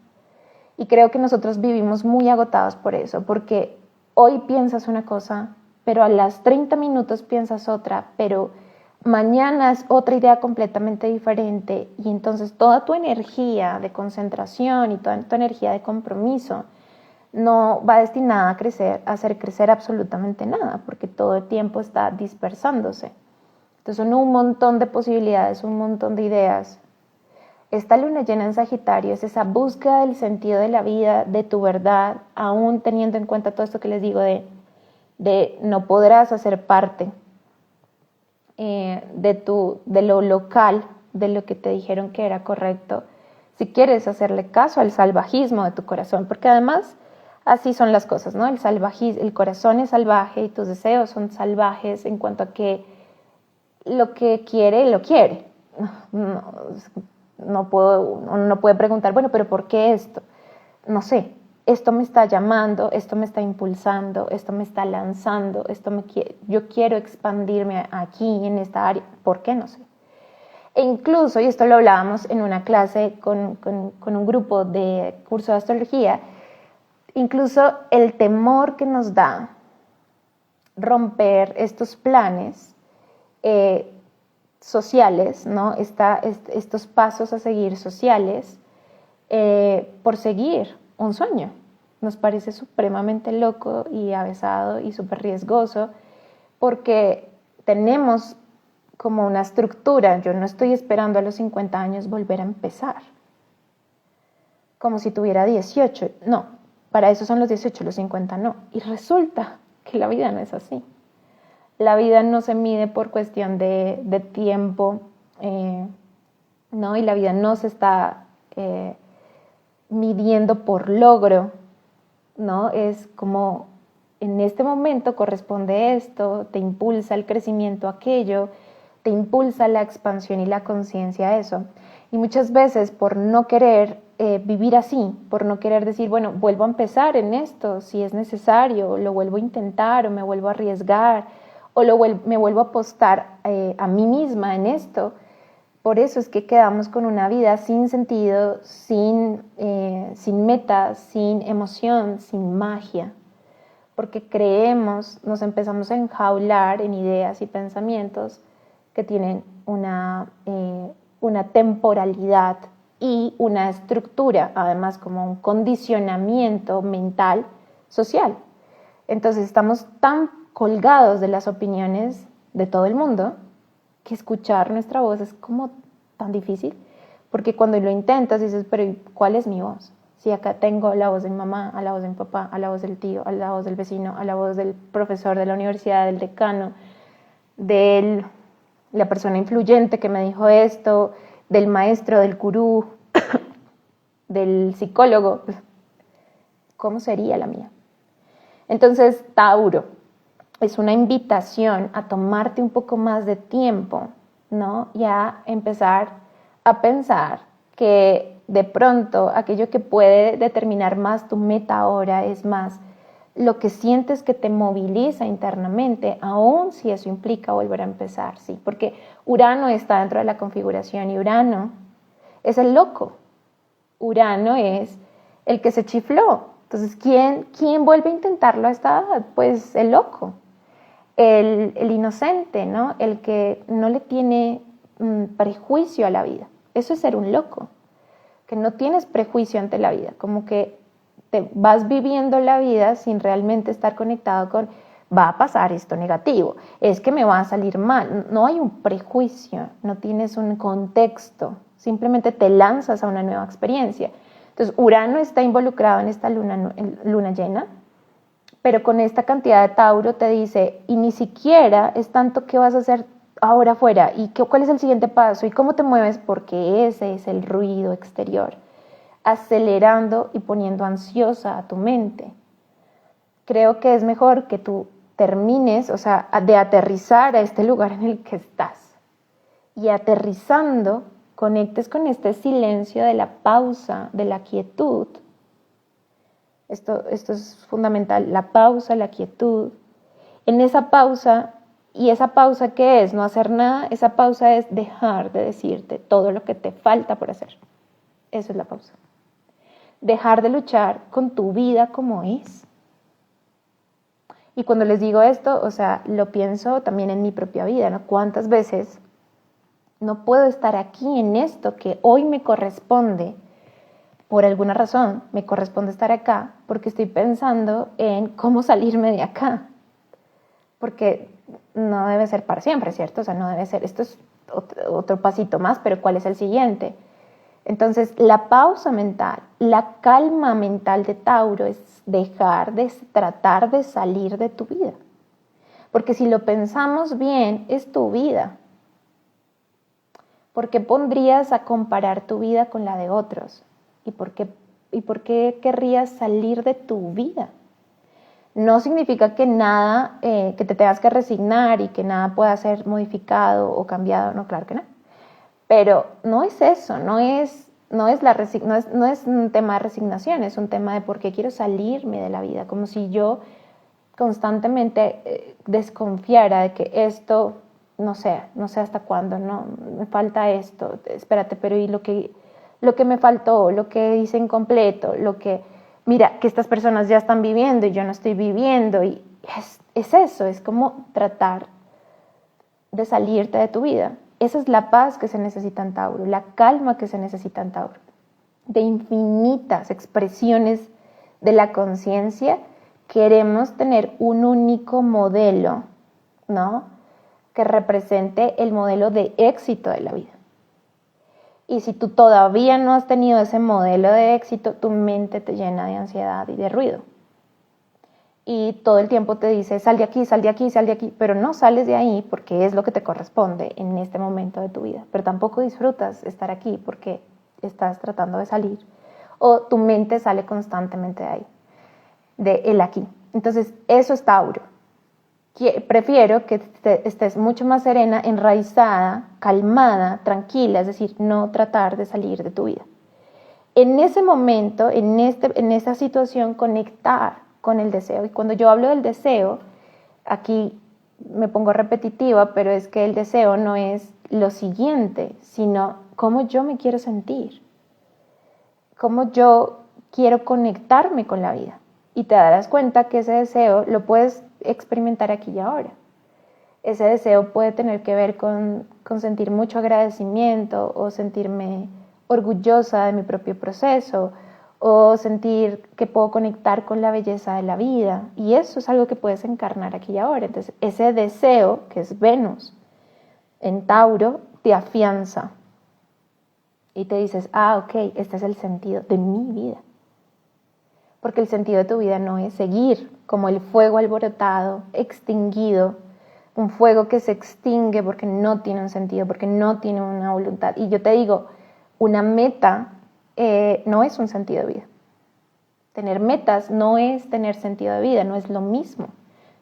Speaker 1: Y creo que nosotros vivimos muy agotados por eso, porque hoy piensas una cosa, pero a las 30 minutos piensas otra, pero mañana es otra idea completamente diferente, y entonces toda tu energía de concentración y toda tu energía de compromiso no va destinada a hacer crecer absolutamente nada, porque todo el tiempo está dispersándose. Entonces son un montón de posibilidades, un montón de ideas. Esta luna llena en Sagitario es esa búsqueda del sentido de la vida, de tu verdad, aún teniendo en cuenta todo esto que les digo de no podrás hacer parte de lo local, de lo que te dijeron que era correcto, si quieres hacerle caso al salvajismo de tu corazón, porque además así son las cosas, ¿no? El corazón es salvaje y tus deseos son salvajes en cuanto a que lo que quiere, lo quiere. No puede preguntar, bueno, pero ¿por qué esto? No sé, esto me está llamando, esto me está impulsando, esto me está lanzando, yo quiero expandirme aquí en esta área. ¿Por qué? No sé. E incluso, y esto lo hablábamos en una clase con un grupo de curso de astrología, incluso el temor que nos da romper estos planes sociales, ¿no? Estos pasos a seguir sociales por seguir un sueño. Nos parece supremamente loco y avesado y súper riesgoso, porque tenemos como una estructura. Yo no estoy esperando a los 50 años volver a empezar, como si tuviera 18. No, para eso son los 18, los 50 no. Y resulta que la vida no es así. La vida no se mide por cuestión de tiempo, ¿no? Y la vida no se está midiendo por logro, ¿no? Es como en este momento corresponde esto, te impulsa el crecimiento aquello, te impulsa la expansión y la conciencia a eso. Y muchas veces por no querer vivir así, por no querer decir, bueno, vuelvo a empezar en esto, si es necesario, lo vuelvo a intentar o me vuelvo a arriesgar, o me vuelvo a apostar a mí misma en esto. Por eso es que quedamos con una vida sin sentido, sin metas, sin emoción, sin magia. Porque nos empezamos a enjaular en ideas y pensamientos que tienen una temporalidad y una estructura, además como un condicionamiento mental social. Entonces estamos tan colgados de las opiniones de todo el mundo que escuchar nuestra voz es como tan difícil, porque cuando lo intentas dices, pero ¿cuál es mi voz? Si acá tengo la voz de mi mamá, a la voz de mi papá, a la voz del tío, a la voz del vecino, a la voz del profesor de la universidad, del decano, del la persona influyente que me dijo esto, del maestro, del gurú, del psicólogo, ¿cómo sería la mía? Entonces, Tauro es una invitación a tomarte un poco más de tiempo, ¿no? Y a empezar a pensar que de pronto aquello que puede determinar más tu meta ahora es más lo que sientes que te moviliza internamente, aun si eso implica volver a empezar, ¿sí? Porque Urano está dentro de la configuración y Urano es el loco. Urano es el que se chifló. Entonces, ¿quién vuelve a intentarlo a esta edad? Pues el loco, el inocente, ¿no? El que no le tiene prejuicio a la vida. Eso es ser un loco, que no tienes prejuicio ante la vida, como que te vas viviendo la vida sin realmente estar conectado con va a pasar esto negativo, es que me va a salir mal. No hay un prejuicio, no tienes un contexto, simplemente te lanzas a una nueva experiencia. Entonces, Urano está involucrado en esta luna llena, pero con esta cantidad de Tauro te dice, y ni siquiera es tanto qué vas a hacer ahora afuera, y cuál es el siguiente paso, y cómo te mueves, porque ese es el ruido exterior, acelerando y poniendo ansiosa a tu mente. Creo que es mejor que tú termines, o sea, de aterrizar a este lugar en el que estás, y aterrizando, conectes con este silencio de la pausa, de la quietud. Esto es fundamental, la pausa, la quietud. En esa pausa, ¿y esa pausa qué es? No hacer nada, esa pausa es dejar de decirte todo lo que te falta por hacer. Eso es la pausa. Dejar de luchar con tu vida como es. Y cuando les digo esto, o sea, lo pienso también en mi propia vida, ¿no? ¿Cuántas veces no puedo estar aquí en esto que hoy me corresponde? Por alguna razón me corresponde estar acá porque estoy pensando en cómo salirme de acá. Porque no debe ser para siempre, ¿cierto? O sea, no debe ser, esto es otro pasito más, pero ¿cuál es el siguiente? Entonces, la pausa mental, la calma mental de Tauro es dejar de tratar de salir de tu vida. Porque si lo pensamos bien, es tu vida. ¿Por qué pondrías a comparar tu vida con la de otros? ¿Y por qué querrías salir de tu vida? No significa que nada, que te tengas que resignar y que nada pueda ser modificado o cambiado, no, claro que no. Pero no es eso, no es un tema de resignación, es un tema de por qué quiero salirme de la vida, como si yo constantemente desconfiara de que esto, no sé hasta cuándo, no, me falta esto, espérate, pero ¿y lo que me faltó, lo que hice incompleto, mira, que estas personas ya están viviendo y yo no estoy viviendo? Y es eso, es como tratar de salirte de tu vida. Esa es la paz que se necesita en Tauro, la calma que se necesita en Tauro, de infinitas expresiones de la conciencia. Queremos tener un único modelo, ¿no? Que represente el modelo de éxito de la vida. Y si tú todavía no has tenido ese modelo de éxito, tu mente te llena de ansiedad y de ruido. Y todo el tiempo te dice, sal de aquí, sal de aquí, sal de aquí, pero no sales de ahí porque es lo que te corresponde en este momento de tu vida. Pero tampoco disfrutas estar aquí porque estás tratando de salir. O tu mente sale constantemente de ahí, de el aquí. Entonces, eso es Tauro. Prefiero que estés mucho más serena, enraizada, calmada, tranquila, es decir, no tratar de salir de tu vida. En ese momento, en esa situación, conectar con el deseo. Y cuando yo hablo del deseo, aquí me pongo repetitiva, pero es que el deseo no es lo siguiente, sino cómo yo me quiero sentir, cómo yo quiero conectarme con la vida. Y te darás cuenta que ese deseo lo puedes experimentar aquí y ahora. Ese deseo puede tener que ver con sentir mucho agradecimiento o sentirme orgullosa de mi propio proceso o sentir que puedo conectar con la belleza de la vida. Y eso es algo que puedes encarnar aquí y ahora. Entonces, ese deseo, que es Venus en Tauro, te afianza y te dices, ok, este es el sentido de mi vida. Porque el sentido de tu vida no es seguir como el fuego alborotado, extinguido, un fuego que se extingue porque no tiene un sentido, porque no tiene una voluntad. Y yo te digo, una meta no es un sentido de vida. Tener metas no es tener sentido de vida, no es lo mismo.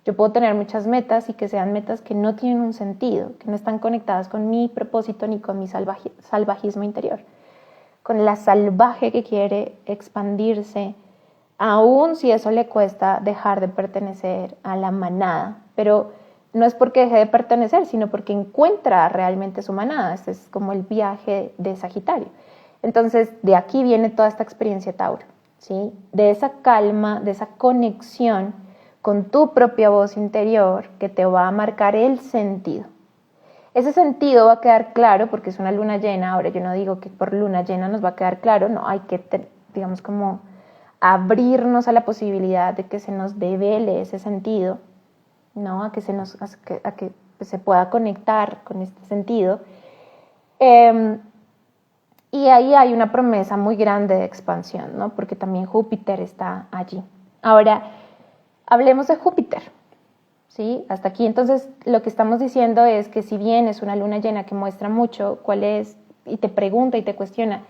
Speaker 1: Yo puedo tener muchas metas y que sean metas que no tienen un sentido, que no están conectadas con mi propósito ni con mi salvajismo interior, con la salvaje que quiere expandirse, aun si eso le cuesta dejar de pertenecer a la manada. Pero no es porque deje de pertenecer, sino porque encuentra realmente su manada. Este es como el viaje de Sagitario. Entonces, de aquí viene toda esta experiencia Tauro, ¿sí? De esa calma, de esa conexión con tu propia voz interior que te va a marcar el sentido. Ese sentido va a quedar claro porque es una luna llena. Ahora yo no digo que por luna llena nos va a quedar claro, no, hay que, digamos, como abrirnos a la posibilidad de que se nos devele ese sentido, ¿no? A que se pueda conectar con este sentido. Y ahí hay una promesa muy grande de expansión, ¿no? Porque también Júpiter está allí. Ahora, hablemos de Júpiter, ¿sí? Hasta aquí, entonces, lo que estamos diciendo es que si bien es una luna llena que muestra mucho cuál es, y te pregunta y te cuestiona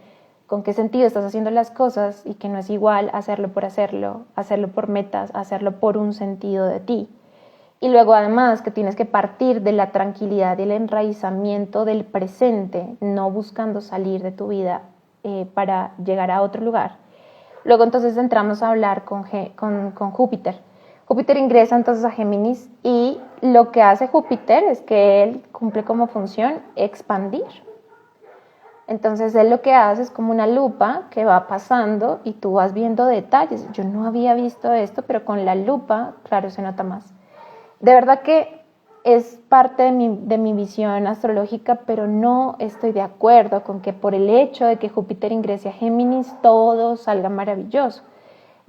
Speaker 1: con qué sentido estás haciendo las cosas, y que no es igual hacerlo por metas, hacerlo por un sentido de ti. Y luego además que tienes que partir de la tranquilidad y el enraizamiento del presente, no buscando salir de tu vida para llegar a otro lugar. Luego entonces entramos a hablar con Júpiter. Júpiter ingresa entonces a Géminis y lo que hace Júpiter es que él cumple como función expandir. Entonces él lo que hace es como una lupa que va pasando y tú vas viendo detalles. Yo no había visto esto, pero con la lupa, claro, se nota más. De verdad que es parte de mi visión astrológica, pero no estoy de acuerdo con que por el hecho de que Júpiter ingrese a Géminis todo salga maravilloso.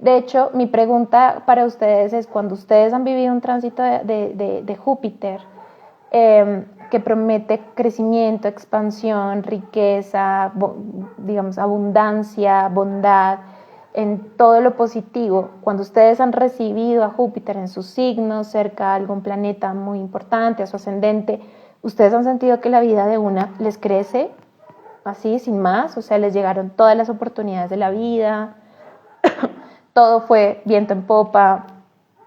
Speaker 1: De hecho, mi pregunta para ustedes es, cuando ustedes han vivido un tránsito de Júpiter que promete crecimiento, expansión, riqueza, digamos, abundancia, bondad, en todo lo positivo, cuando ustedes han recibido a Júpiter en su signo, cerca a algún planeta muy importante, a su ascendente, ustedes han sentido que la vida de una les crece así, sin más, o sea, les llegaron todas las oportunidades de la vida, todo fue viento en popa,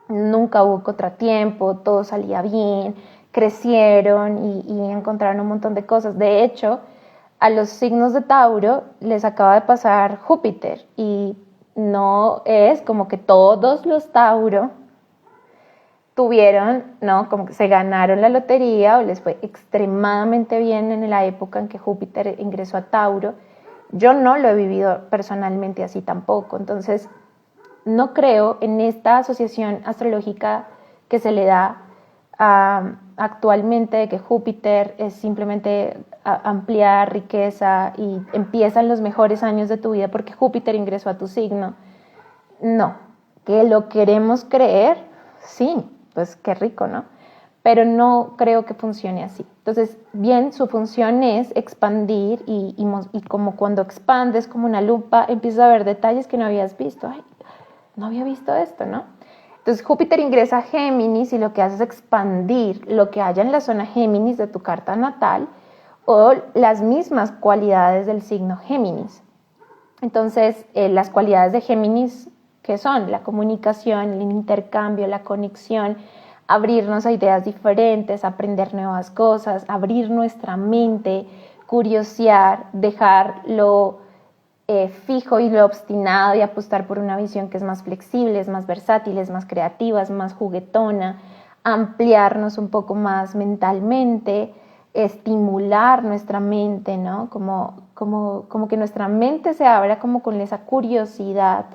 Speaker 1: nunca hubo contratiempo, todo salía bien, crecieron y encontraron un montón de cosas. De hecho, a los signos de Tauro les acaba de pasar Júpiter y no es como que todos los Tauro tuvieron, ¿no? Como que se ganaron la lotería o les fue extremadamente bien en la época en que Júpiter ingresó a Tauro. Yo no lo he vivido personalmente así tampoco. Entonces, no creo en esta asociación astrológica que se le da actualmente de que Júpiter es simplemente ampliar riqueza y empiezan los mejores años de tu vida porque Júpiter ingresó a tu signo. No, que lo queremos creer, sí, pues qué rico, ¿no? Pero no creo que funcione así. Entonces, bien, su función es expandir y como cuando expandes como una lupa, empiezas a ver detalles que no habías visto. Ay, no había visto esto, ¿no? Entonces Júpiter ingresa a Géminis y lo que hace es expandir lo que haya en la zona Géminis de tu carta natal o las mismas cualidades del signo Géminis. Entonces, las cualidades de Géminis, ¿qué son? La comunicación, el intercambio, la conexión, abrirnos a ideas diferentes, aprender nuevas cosas, abrir nuestra mente, curiosear, dejar lo fijo y lo obstinado y apostar por una visión que es más flexible, es más versátil, es más creativa, es más juguetona, ampliarnos un poco más mentalmente, estimular nuestra mente, ¿no? Como que nuestra mente se abra como con esa curiosidad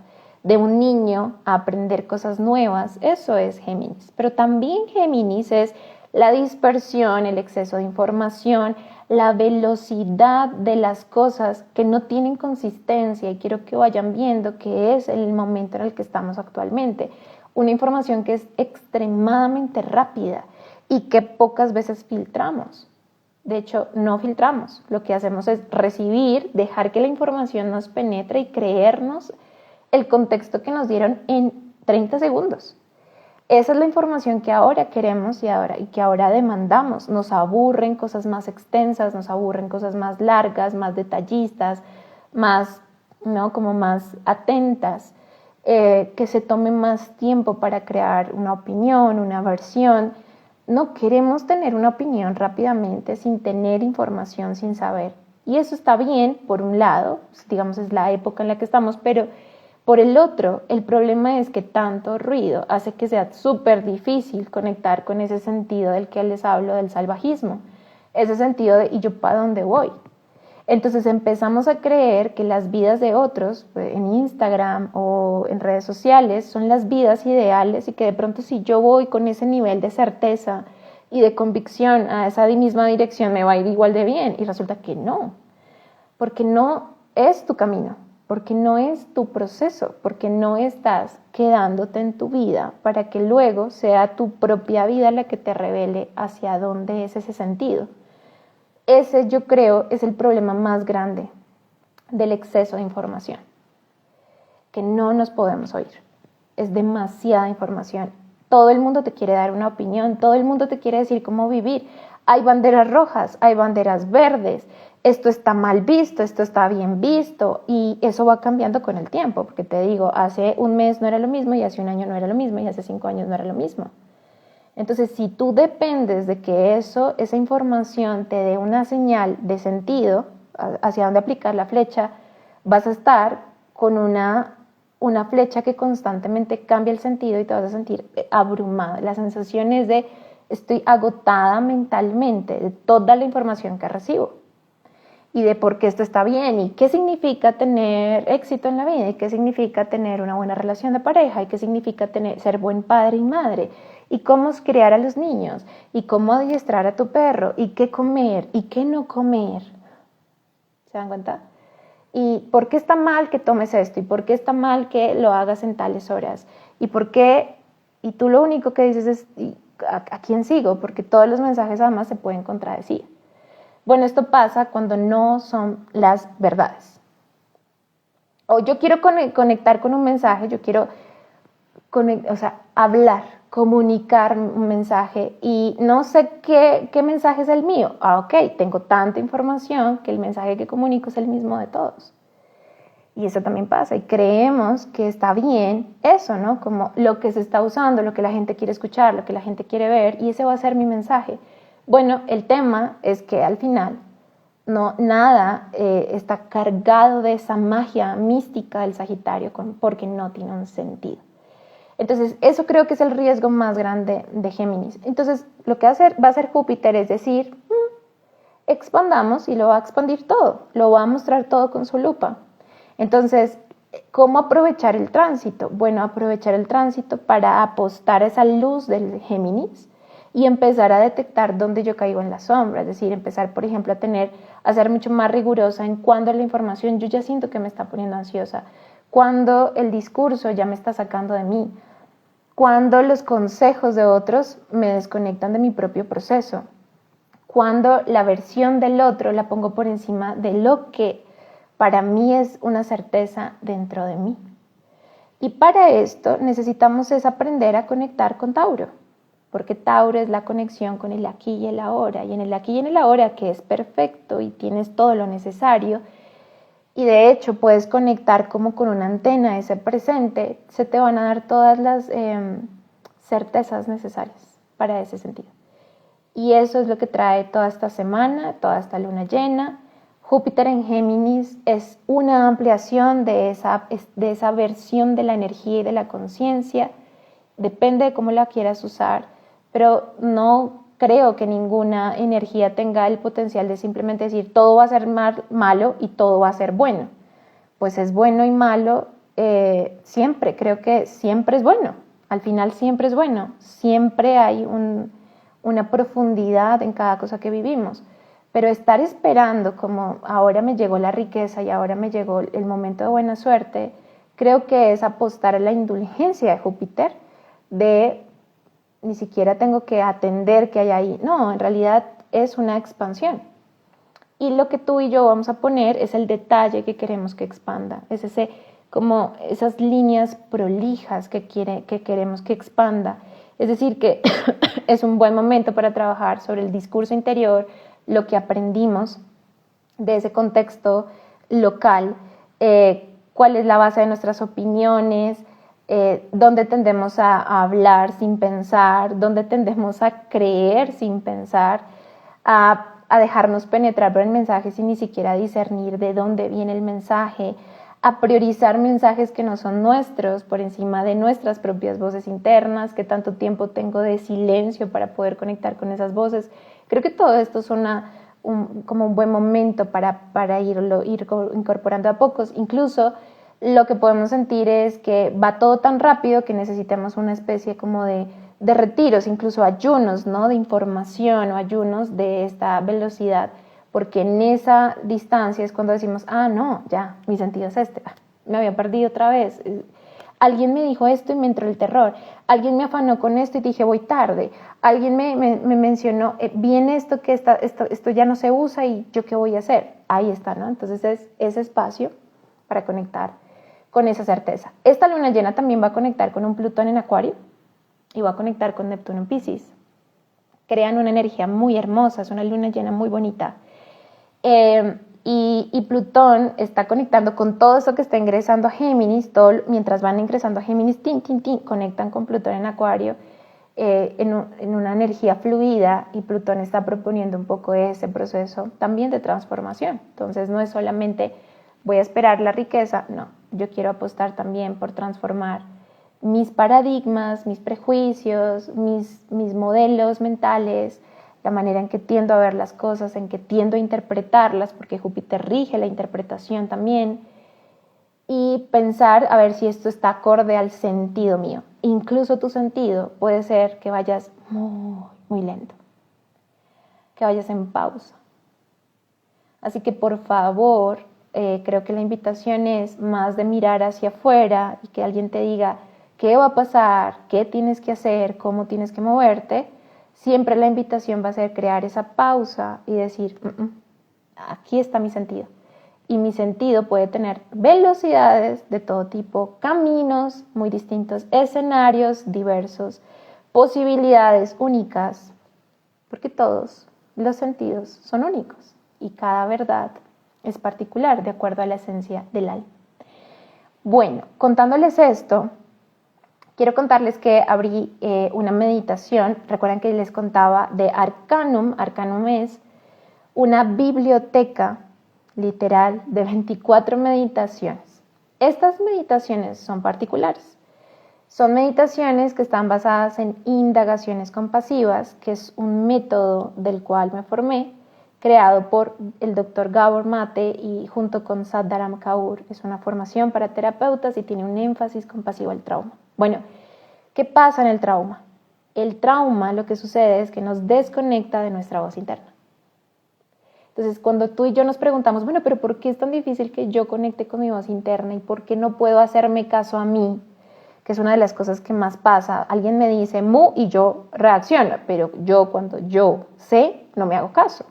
Speaker 1: de un niño a aprender cosas nuevas. Eso es Géminis. Pero también Géminis es la dispersión, el exceso de información, la velocidad de las cosas que no tienen consistencia, y quiero que vayan viendo que es el momento en el que estamos actualmente. Una información que es extremadamente rápida y que pocas veces filtramos. De hecho, no filtramos. Lo que hacemos es recibir, dejar que la información nos penetre y creernos el contexto que nos dieron en 30 segundos. Esa es la información que ahora queremos y que ahora demandamos. Nos aburren cosas más extensas, nos aburren cosas más largas, más detallistas, más, ¿no? Como más atentas, que se tome más tiempo para crear una opinión, una versión. No queremos tener una opinión rápidamente, sin tener información, sin saber. Y eso está bien, por un lado, digamos, es la época en la que estamos, pero por el otro, el problema es que tanto ruido hace que sea súper difícil conectar con ese sentido del que les hablo, del salvajismo, ese sentido de ¿y yo para dónde voy? Entonces empezamos a creer que las vidas de otros en Instagram o en redes sociales son las vidas ideales y que de pronto si yo voy con ese nivel de certeza y de convicción a esa misma dirección me va a ir igual de bien, y resulta que no, porque no es tu camino, porque no es tu proceso, porque no estás quedándote en tu vida para que luego sea tu propia vida la que te revele hacia dónde es ese sentido. Ese, yo creo, es el problema más grande del exceso de información, que no nos podemos oír. Es demasiada información. Todo el mundo te quiere dar una opinión, todo el mundo te quiere decir cómo vivir. Hay banderas rojas, hay banderas verdes, esto está mal visto, esto está bien visto, y eso va cambiando con el tiempo, porque te digo, hace un mes no era lo mismo, y hace un año no era lo mismo, y hace 5 años no era lo mismo. Entonces, si tú dependes de que esa información te dé una señal de sentido hacia dónde aplicar la flecha, vas a estar con una flecha que constantemente cambia el sentido y te vas a sentir abrumada. La sensación es de estoy agotada mentalmente de toda la información que recibo y de por qué esto está bien y qué significa tener éxito en la vida y qué significa tener una buena relación de pareja y qué significa ser buen padre y madre y cómo es criar a los niños y cómo adiestrar a tu perro y qué comer y qué no comer. ¿Se dan cuenta? ¿Y por qué está mal que tomes esto? ¿Y por qué está mal que lo hagas en tales horas? ¿Y por qué? Y tú lo único que dices es ¿a quién sigo? Porque todos los mensajes además se pueden contradecir. Bueno, esto pasa cuando no son las verdades. O yo quiero conectar con un mensaje, yo quiero hablar, comunicar un mensaje y no sé qué mensaje es el mío. Ok, tengo tanta información que el mensaje que comunico es el mismo de todos. Y eso también pasa y creemos que está bien eso, ¿no? Como lo que se está usando, lo que la gente quiere escuchar, lo que la gente quiere ver y ese va a ser mi mensaje. Bueno, el tema es que al final nada está cargado de esa magia mística del Sagitario porque no tiene un sentido. Entonces, eso creo que es el riesgo más grande de Géminis. Entonces, lo que va a hacer Júpiter es decir, expandamos y lo va a expandir todo, lo va a mostrar todo con su lupa. Entonces, ¿cómo aprovechar el tránsito? Bueno, aprovechar el tránsito para apostar a esa luz del Géminis y empezar a detectar dónde yo caigo en la sombra, es decir, empezar, por ejemplo, a ser mucho más rigurosa en cuándo la información yo ya siento que me está poniendo ansiosa, cuándo el discurso ya me está sacando de mí, cuándo los consejos de otros me desconectan de mi propio proceso, cuándo la versión del otro la pongo por encima de lo que para mí es una certeza dentro de mí. Y para esto necesitamos aprender a conectar con Tauro, porque Tauro es la conexión con el aquí y el ahora, y en el aquí y en el ahora que es perfecto y tienes todo lo necesario, y de hecho puedes conectar como con una antena ese presente, se te van a dar todas las certezas necesarias para ese sentido. Y eso es lo que trae toda esta semana, toda esta luna llena. Júpiter en Géminis es una ampliación de esa versión de la energía y de la conciencia. Depende de cómo la quieras usar, pero no creo que ninguna energía tenga el potencial de simplemente decir todo va a ser malo y todo va a ser bueno. Pues es bueno y malo siempre, creo que siempre es bueno. Al final siempre es bueno, siempre hay una profundidad en cada cosa que vivimos. Pero estar esperando como ahora me llegó la riqueza y ahora me llegó el momento de buena suerte, creo que es apostar a la indulgencia de Júpiter, de ni siquiera tengo que atender qué hay ahí. No, en realidad es una expansión. Y lo que tú y yo vamos a poner es el detalle que queremos que expanda, es como esas líneas prolijas que queremos que expanda. Es decir, que es un buen momento para trabajar sobre el discurso interior, lo que aprendimos de ese contexto local, cuál es la base de nuestras opiniones, dónde tendemos a hablar sin pensar, dónde tendemos a creer sin pensar, a dejarnos penetrar por el mensaje sin ni siquiera discernir de dónde viene el mensaje, a priorizar mensajes que no son nuestros por encima de nuestras propias voces internas, que tanto tiempo tengo de silencio para poder conectar con esas voces. Creo que todo esto es como un buen momento para ir incorporando a pocos. Incluso lo que podemos sentir es que va todo tan rápido que necesitamos una especie como de retiros, incluso ayunos, ¿no? De información o ayunos de esta velocidad, porque en esa distancia es cuando decimos, no, ya, mi sentido es este, me había perdido otra vez. Alguien me dijo esto y me entró el terror. Alguien me afanó con esto y dije, voy tarde. Alguien me mencionó, viene esto que esto ya no se usa y yo qué voy a hacer. Ahí está, ¿no? Entonces es ese espacio para conectar con esa certeza. Esta luna llena también va a conectar con un Plutón en Acuario y va a conectar con Neptuno en Piscis. Crean una energía muy hermosa, es una luna llena muy bonita. Y Plutón está conectando con todo eso que está ingresando a Géminis, mientras van ingresando a Géminis, conectan con Plutón en Acuario en una energía fluida, y Plutón está proponiendo un poco ese proceso también de transformación. Entonces no es solamente voy a esperar la riqueza, no, yo quiero apostar también por transformar mis paradigmas, mis prejuicios, mis modelos mentales, la manera en que tiendo a ver las cosas, en que tiendo a interpretarlas, porque Júpiter rige la interpretación también, y pensar a ver si esto está acorde al sentido mío. Incluso tu sentido puede ser que vayas muy lento, que vayas en pausa. Así que por favor, creo que la invitación es más de mirar hacia afuera y que alguien te diga qué va a pasar, qué tienes que hacer, cómo tienes que moverte. Siempre la invitación va a ser crear esa pausa y decir, aquí está mi sentido. Y mi sentido puede tener velocidades de todo tipo, caminos muy distintos, escenarios diversos, posibilidades únicas, porque todos los sentidos son únicos y cada verdad es particular de acuerdo a la esencia del alma. Bueno, contándoles esto, quiero contarles que abrí una meditación. Recuerdan que les contaba de Arcanum. Arcanum es una biblioteca literal de 24 meditaciones. Estas meditaciones son particulares. Son meditaciones que están basadas en indagaciones compasivas, que es un método del cual me formé, creado por el Dr. Gabor Mate y junto con Siddhartha Kaur. Es una formación para terapeutas y tiene un énfasis compasivo al trauma. Bueno, ¿qué pasa en el trauma? El trauma, lo que sucede es que nos desconecta de nuestra voz interna. Entonces, cuando tú y yo nos preguntamos, bueno, pero ¿por qué es tan difícil que yo conecte con mi voz interna y por qué no puedo hacerme caso a mí? Que es una de las cosas que más pasa. Alguien me dice mu y yo reacciono, pero yo cuando yo sé, no me hago caso.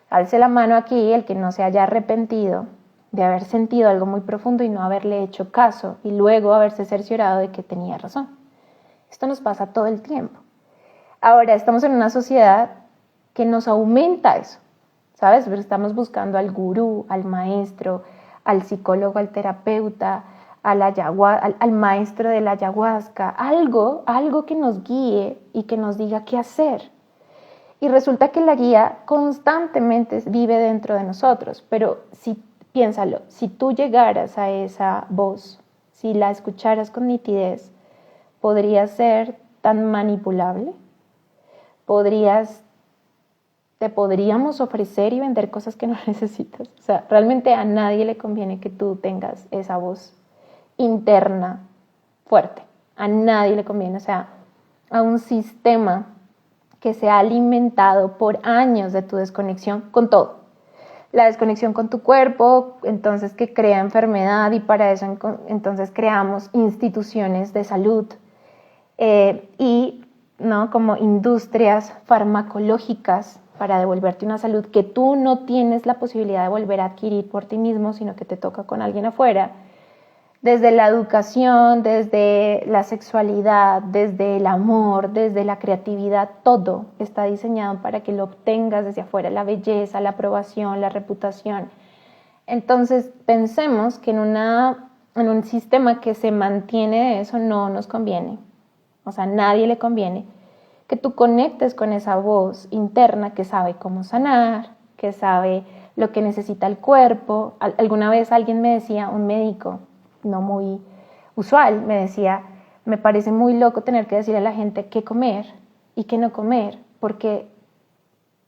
Speaker 1: Alce la mano aquí el que no se haya arrepentido de haber sentido algo muy profundo y no haberle hecho caso y luego haberse cerciorado de que tenía razón. Esto nos pasa todo el tiempo. Ahora, estamos en una sociedad que nos aumenta eso, ¿sabes? Pero estamos buscando al gurú, al maestro, al psicólogo, al terapeuta, al maestro de la ayahuasca, algo que nos guíe y que nos diga qué hacer. Y resulta que la guía constantemente vive dentro de nosotros, pero piénsalo, si tú llegaras a esa voz, si la escucharas con nitidez, ¿podrías ser tan manipulable? ¿Te podríamos ofrecer y vender cosas que no necesitas? O sea, realmente a nadie le conviene que tú tengas esa voz interna fuerte. A nadie le conviene, o sea, a un sistema que se ha alimentado por años de tu desconexión con todo. La desconexión con tu cuerpo, entonces que crea enfermedad y para eso entonces creamos instituciones de salud y ¿no? como industrias farmacológicas para devolverte una salud que tú no tienes la posibilidad de volver a adquirir por ti mismo, sino que te toca con alguien afuera. Desde la educación, desde la sexualidad, desde el amor, desde la creatividad, todo está diseñado para que lo obtengas desde afuera, la belleza, la aprobación, la reputación. Entonces pensemos que en un sistema que se mantiene de eso no nos conviene, o sea, a nadie le conviene que tú conectes con esa voz interna que sabe cómo sanar, que sabe lo que necesita el cuerpo. Alguna vez alguien me decía, un médico, no muy usual, me decía, me parece muy loco tener que decirle a la gente qué comer y qué no comer, porque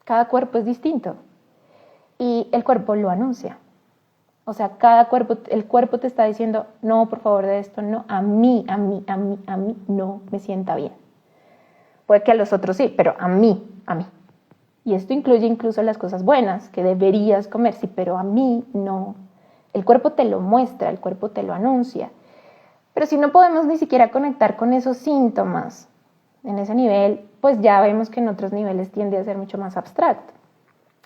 Speaker 1: cada cuerpo es distinto y el cuerpo lo anuncia. O sea, el cuerpo te está diciendo, no, por favor, de esto no, a mí no me sienta bien. Puede que a los otros sí, pero a mí. Y esto incluye incluso las cosas buenas que deberías comer, sí, pero a mí no. El cuerpo te lo muestra, el cuerpo te lo anuncia. Pero si no podemos ni siquiera conectar con esos síntomas en ese nivel, pues ya vemos que en otros niveles tiende a ser mucho más abstracto.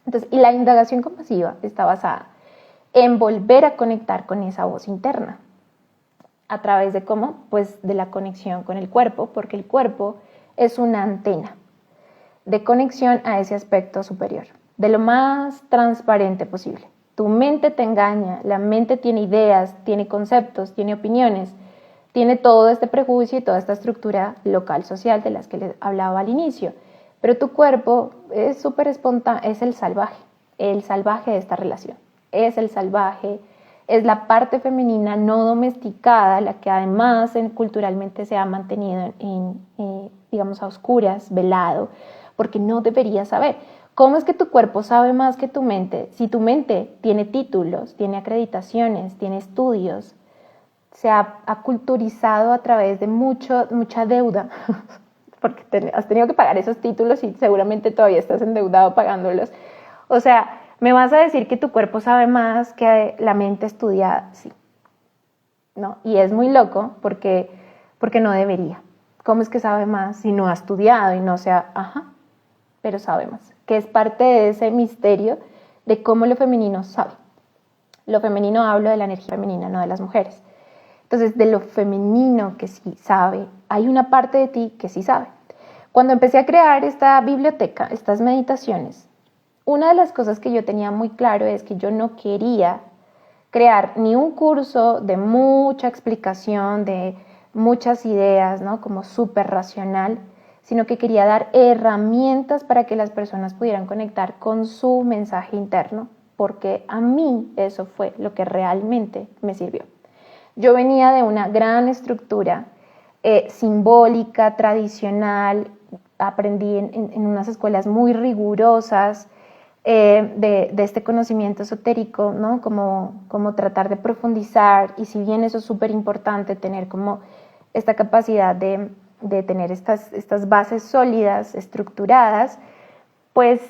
Speaker 1: Entonces, y la indagación compasiva está basada en volver a conectar con esa voz interna. ¿A través de cómo? Pues de la conexión con el cuerpo, porque el cuerpo es una antena de conexión a ese aspecto superior, de lo más transparente posible. Tu mente te engaña, la mente tiene ideas, tiene conceptos, tiene opiniones, tiene todo este prejuicio y toda esta estructura local social de las que les hablaba al inicio. Pero tu cuerpo es súper espontáneo, es el salvaje de esta relación. Es el salvaje, es la parte femenina no domesticada, la que además culturalmente se ha mantenido digamos, a oscuras, velado, porque no debería saber. ¿Cómo es que tu cuerpo sabe más que tu mente? Si tu mente tiene títulos, tiene acreditaciones, tiene estudios, se ha culturizado a través de mucha deuda, porque has tenido que pagar esos títulos y seguramente todavía estás endeudado pagándolos. O sea, ¿me vas a decir que tu cuerpo sabe más que la mente estudiada? Sí. ¿No? Y es muy loco porque no debería. ¿Cómo es que sabe más si no ha estudiado y no sea, pero sabe más? Que es parte de ese misterio de cómo lo femenino sabe. Lo femenino, hablo de la energía femenina, no de las mujeres. Entonces, de lo femenino que sí sabe, hay una parte de ti que sí sabe. Cuando empecé a crear esta biblioteca, estas meditaciones, una de las cosas que yo tenía muy claro es que yo no quería crear ni un curso de mucha explicación, de muchas ideas, ¿no? Como súper racional, sino que quería dar herramientas para que las personas pudieran conectar con su mensaje interno, porque a mí eso fue lo que realmente me sirvió. Yo venía de una gran estructura simbólica, tradicional, aprendí en unas escuelas muy rigurosas, de este conocimiento esotérico, ¿no? Como tratar de profundizar, y si bien eso es súper importante, tener como esta capacidad de tener estas bases sólidas, estructuradas, pues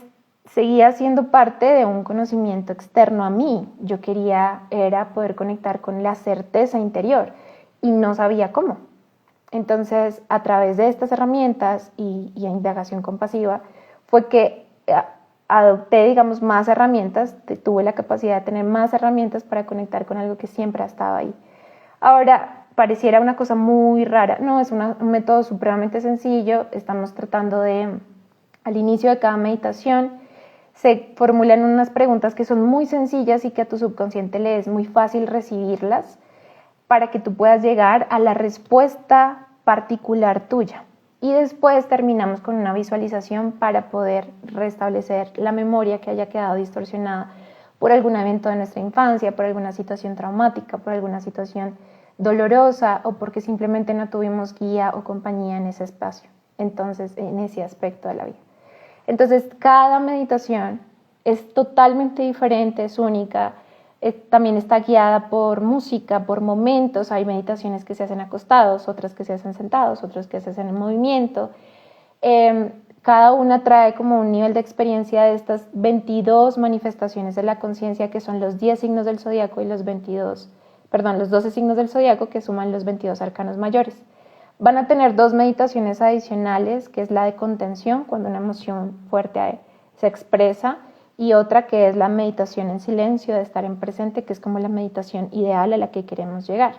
Speaker 1: seguía siendo parte de un conocimiento externo a mí. Yo era poder conectar con la certeza interior y no sabía cómo. Entonces, a través de estas herramientas y indagación compasiva, fue que adopté, digamos, más herramientas, tuve la capacidad de tener más herramientas para conectar con algo que siempre ha estado ahí. Ahora, pareciera una cosa muy rara, no, es un método supremamente sencillo. Estamos tratando al inicio de cada meditación, se formulan unas preguntas que son muy sencillas y que a tu subconsciente le es muy fácil recibirlas para que tú puedas llegar a la respuesta particular tuya. Y después terminamos con una visualización para poder restablecer la memoria que haya quedado distorsionada por algún evento de nuestra infancia, por alguna situación traumática, por alguna situación dolorosa o porque simplemente no tuvimos guía o compañía en ese espacio, entonces en ese aspecto de la vida. Entonces cada meditación es totalmente diferente, es única. También está guiada por música, por momentos. Hay meditaciones que se hacen acostados, otras que se hacen sentados, otras que se hacen en movimiento. Cada una trae como un nivel de experiencia de estas 22 manifestaciones de la conciencia, que son los 10 signos del zodiaco y los 12 signos del zodiaco, que suman los 22 arcanos mayores. Van a tener 2 meditaciones adicionales, que es la de contención, cuando una emoción fuerte se expresa, y otra que es la meditación en silencio, de estar en presente, que es como la meditación ideal a la que queremos llegar.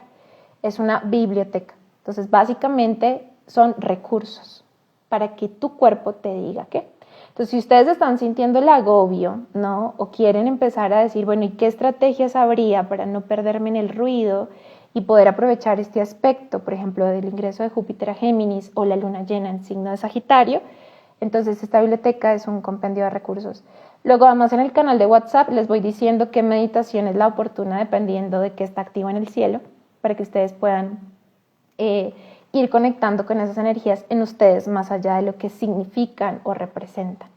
Speaker 1: es una biblioteca. Entonces, básicamente son recursos para que tu cuerpo te diga qué. Entonces, si ustedes están sintiendo el agobio, ¿no? O quieren empezar a decir, bueno, ¿y qué estrategias habría para no perderme en el ruido y poder aprovechar este aspecto, por ejemplo, del ingreso de Júpiter a Géminis o la luna llena en signo de Sagitario? Entonces, esta biblioteca es un compendio de recursos. Luego, además, en el canal de WhatsApp les voy diciendo qué meditación es la oportuna dependiendo de qué está activo en el cielo, para que ustedes puedan ir conectando con esas energías en ustedes más allá de lo que significan o representan.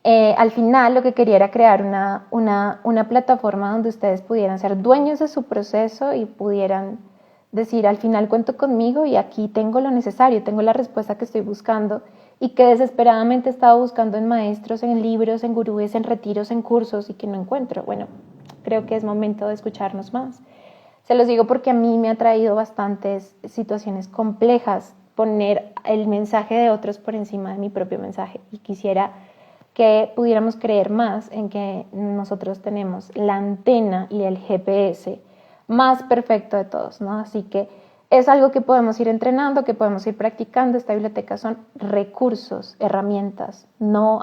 Speaker 1: Al final lo que quería era crear una plataforma donde ustedes pudieran ser dueños de su proceso y pudieran decir, al final cuento conmigo y aquí tengo lo necesario, tengo la respuesta que estoy buscando y que desesperadamente he estado buscando en maestros, en libros, en gurúes, en retiros, en cursos y que no encuentro. Bueno, creo que es momento de escucharnos más. Se los digo porque a mí me ha traído bastantes situaciones complejas poner el mensaje de otros por encima de mi propio mensaje y quisiera que pudiéramos creer más en que nosotros tenemos la antena y el GPS más perfecto de todos, ¿no? Así que es algo que podemos ir entrenando, que podemos ir practicando. Esta biblioteca son recursos, herramientas, no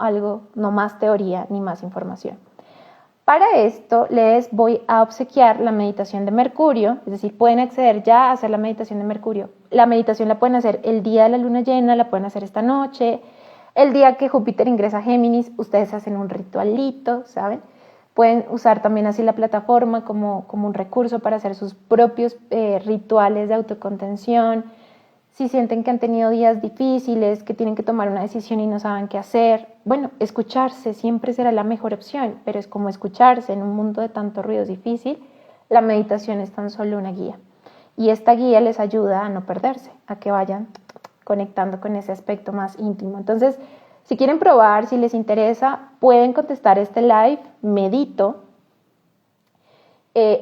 Speaker 1: más teoría ni más información. Para esto les voy a obsequiar la meditación de Mercurio, es decir, pueden acceder ya a hacer la meditación de Mercurio. La meditación la pueden hacer el día de la luna llena, la pueden hacer esta noche, el día que Júpiter ingresa a Géminis, ustedes hacen un ritualito, ¿saben? Pueden usar también así la plataforma como un recurso para hacer sus propios rituales de autocontención. Si sienten que han tenido días difíciles, que tienen que tomar una decisión y no saben qué hacer, bueno, escucharse siempre será la mejor opción, pero es como escucharse en un mundo de tanto ruido difícil, la meditación es tan solo una guía. Y esta guía les ayuda a no perderse, a que vayan conectando con ese aspecto más íntimo. Entonces, si quieren probar, si les interesa, pueden contestar este live, medito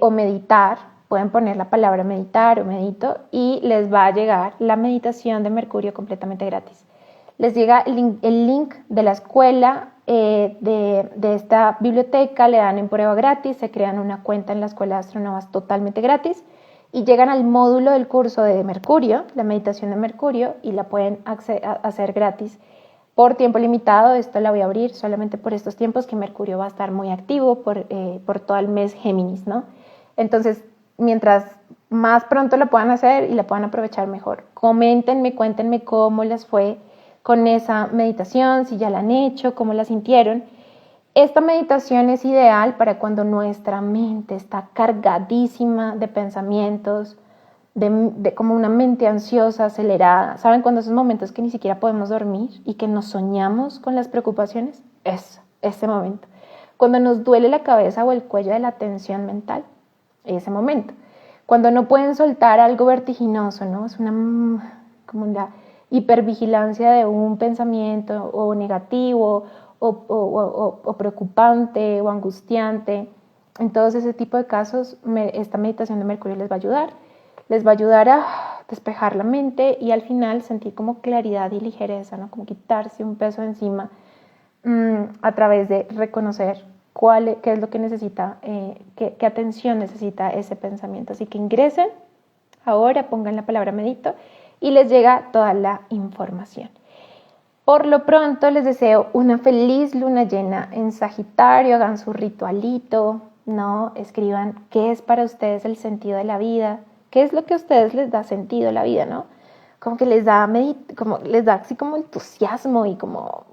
Speaker 1: o meditar. Pueden poner la palabra meditar o medito y les va a llegar la meditación de Mercurio completamente gratis. Les llega el link de la escuela de esta biblioteca, le dan en prueba gratis, se crean una cuenta en la Escuela de Astronovas totalmente gratis y llegan al módulo del curso de Mercurio, la meditación de Mercurio, y la pueden hacer gratis por tiempo limitado. Esto la voy a abrir solamente por estos tiempos que Mercurio va a estar muy activo por todo el mes Géminis, ¿no? Entonces, mientras más pronto la puedan hacer y la puedan aprovechar mejor. Coméntenme, cuéntenme cómo les fue con esa meditación, si ya la han hecho, cómo la sintieron. Esta meditación es ideal para cuando nuestra mente está cargadísima de pensamientos, de como una mente ansiosa, acelerada. ¿Saben cuando esos momentos que ni siquiera podemos dormir y que nos soñamos con las preocupaciones? Ese momento. Cuando nos duele la cabeza o el cuello de la tensión mental, ese momento. Cuando no pueden soltar algo vertiginoso, ¿no? Es como la hipervigilancia de un pensamiento o negativo o preocupante o angustiante. En todos ese tipo de casos, esta meditación de Mercurio les va a ayudar. Les va a ayudar a despejar la mente y al final sentir como claridad y ligereza, ¿no? Como quitarse un peso de encima a través de reconocer qué es lo que necesita, qué atención necesita ese pensamiento. Así que ingresen ahora, pongan la palabra medito y les llega toda la información. Por lo pronto les deseo una feliz luna llena en Sagitario, hagan su ritualito, ¿no? Escriban qué es para ustedes el sentido de la vida, qué es lo que a ustedes les da sentido a la vida, ¿no? Como que les da así como entusiasmo y como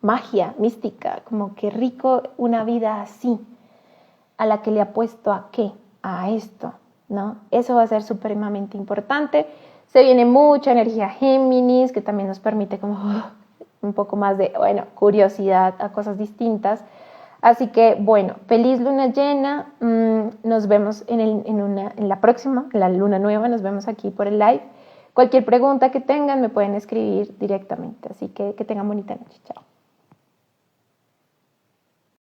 Speaker 1: magia mística, como que rico una vida así, a la que le apuesto a qué, a esto, ¿no? Eso va a ser supremamente importante. Se viene mucha energía Géminis, que también nos permite como un poco más de, curiosidad a cosas distintas. Así que, feliz luna llena. Nos vemos en la próxima, la luna nueva, nos vemos aquí por el live. Cualquier pregunta que tengan me pueden escribir directamente. Así que tengan bonita noche. Chao.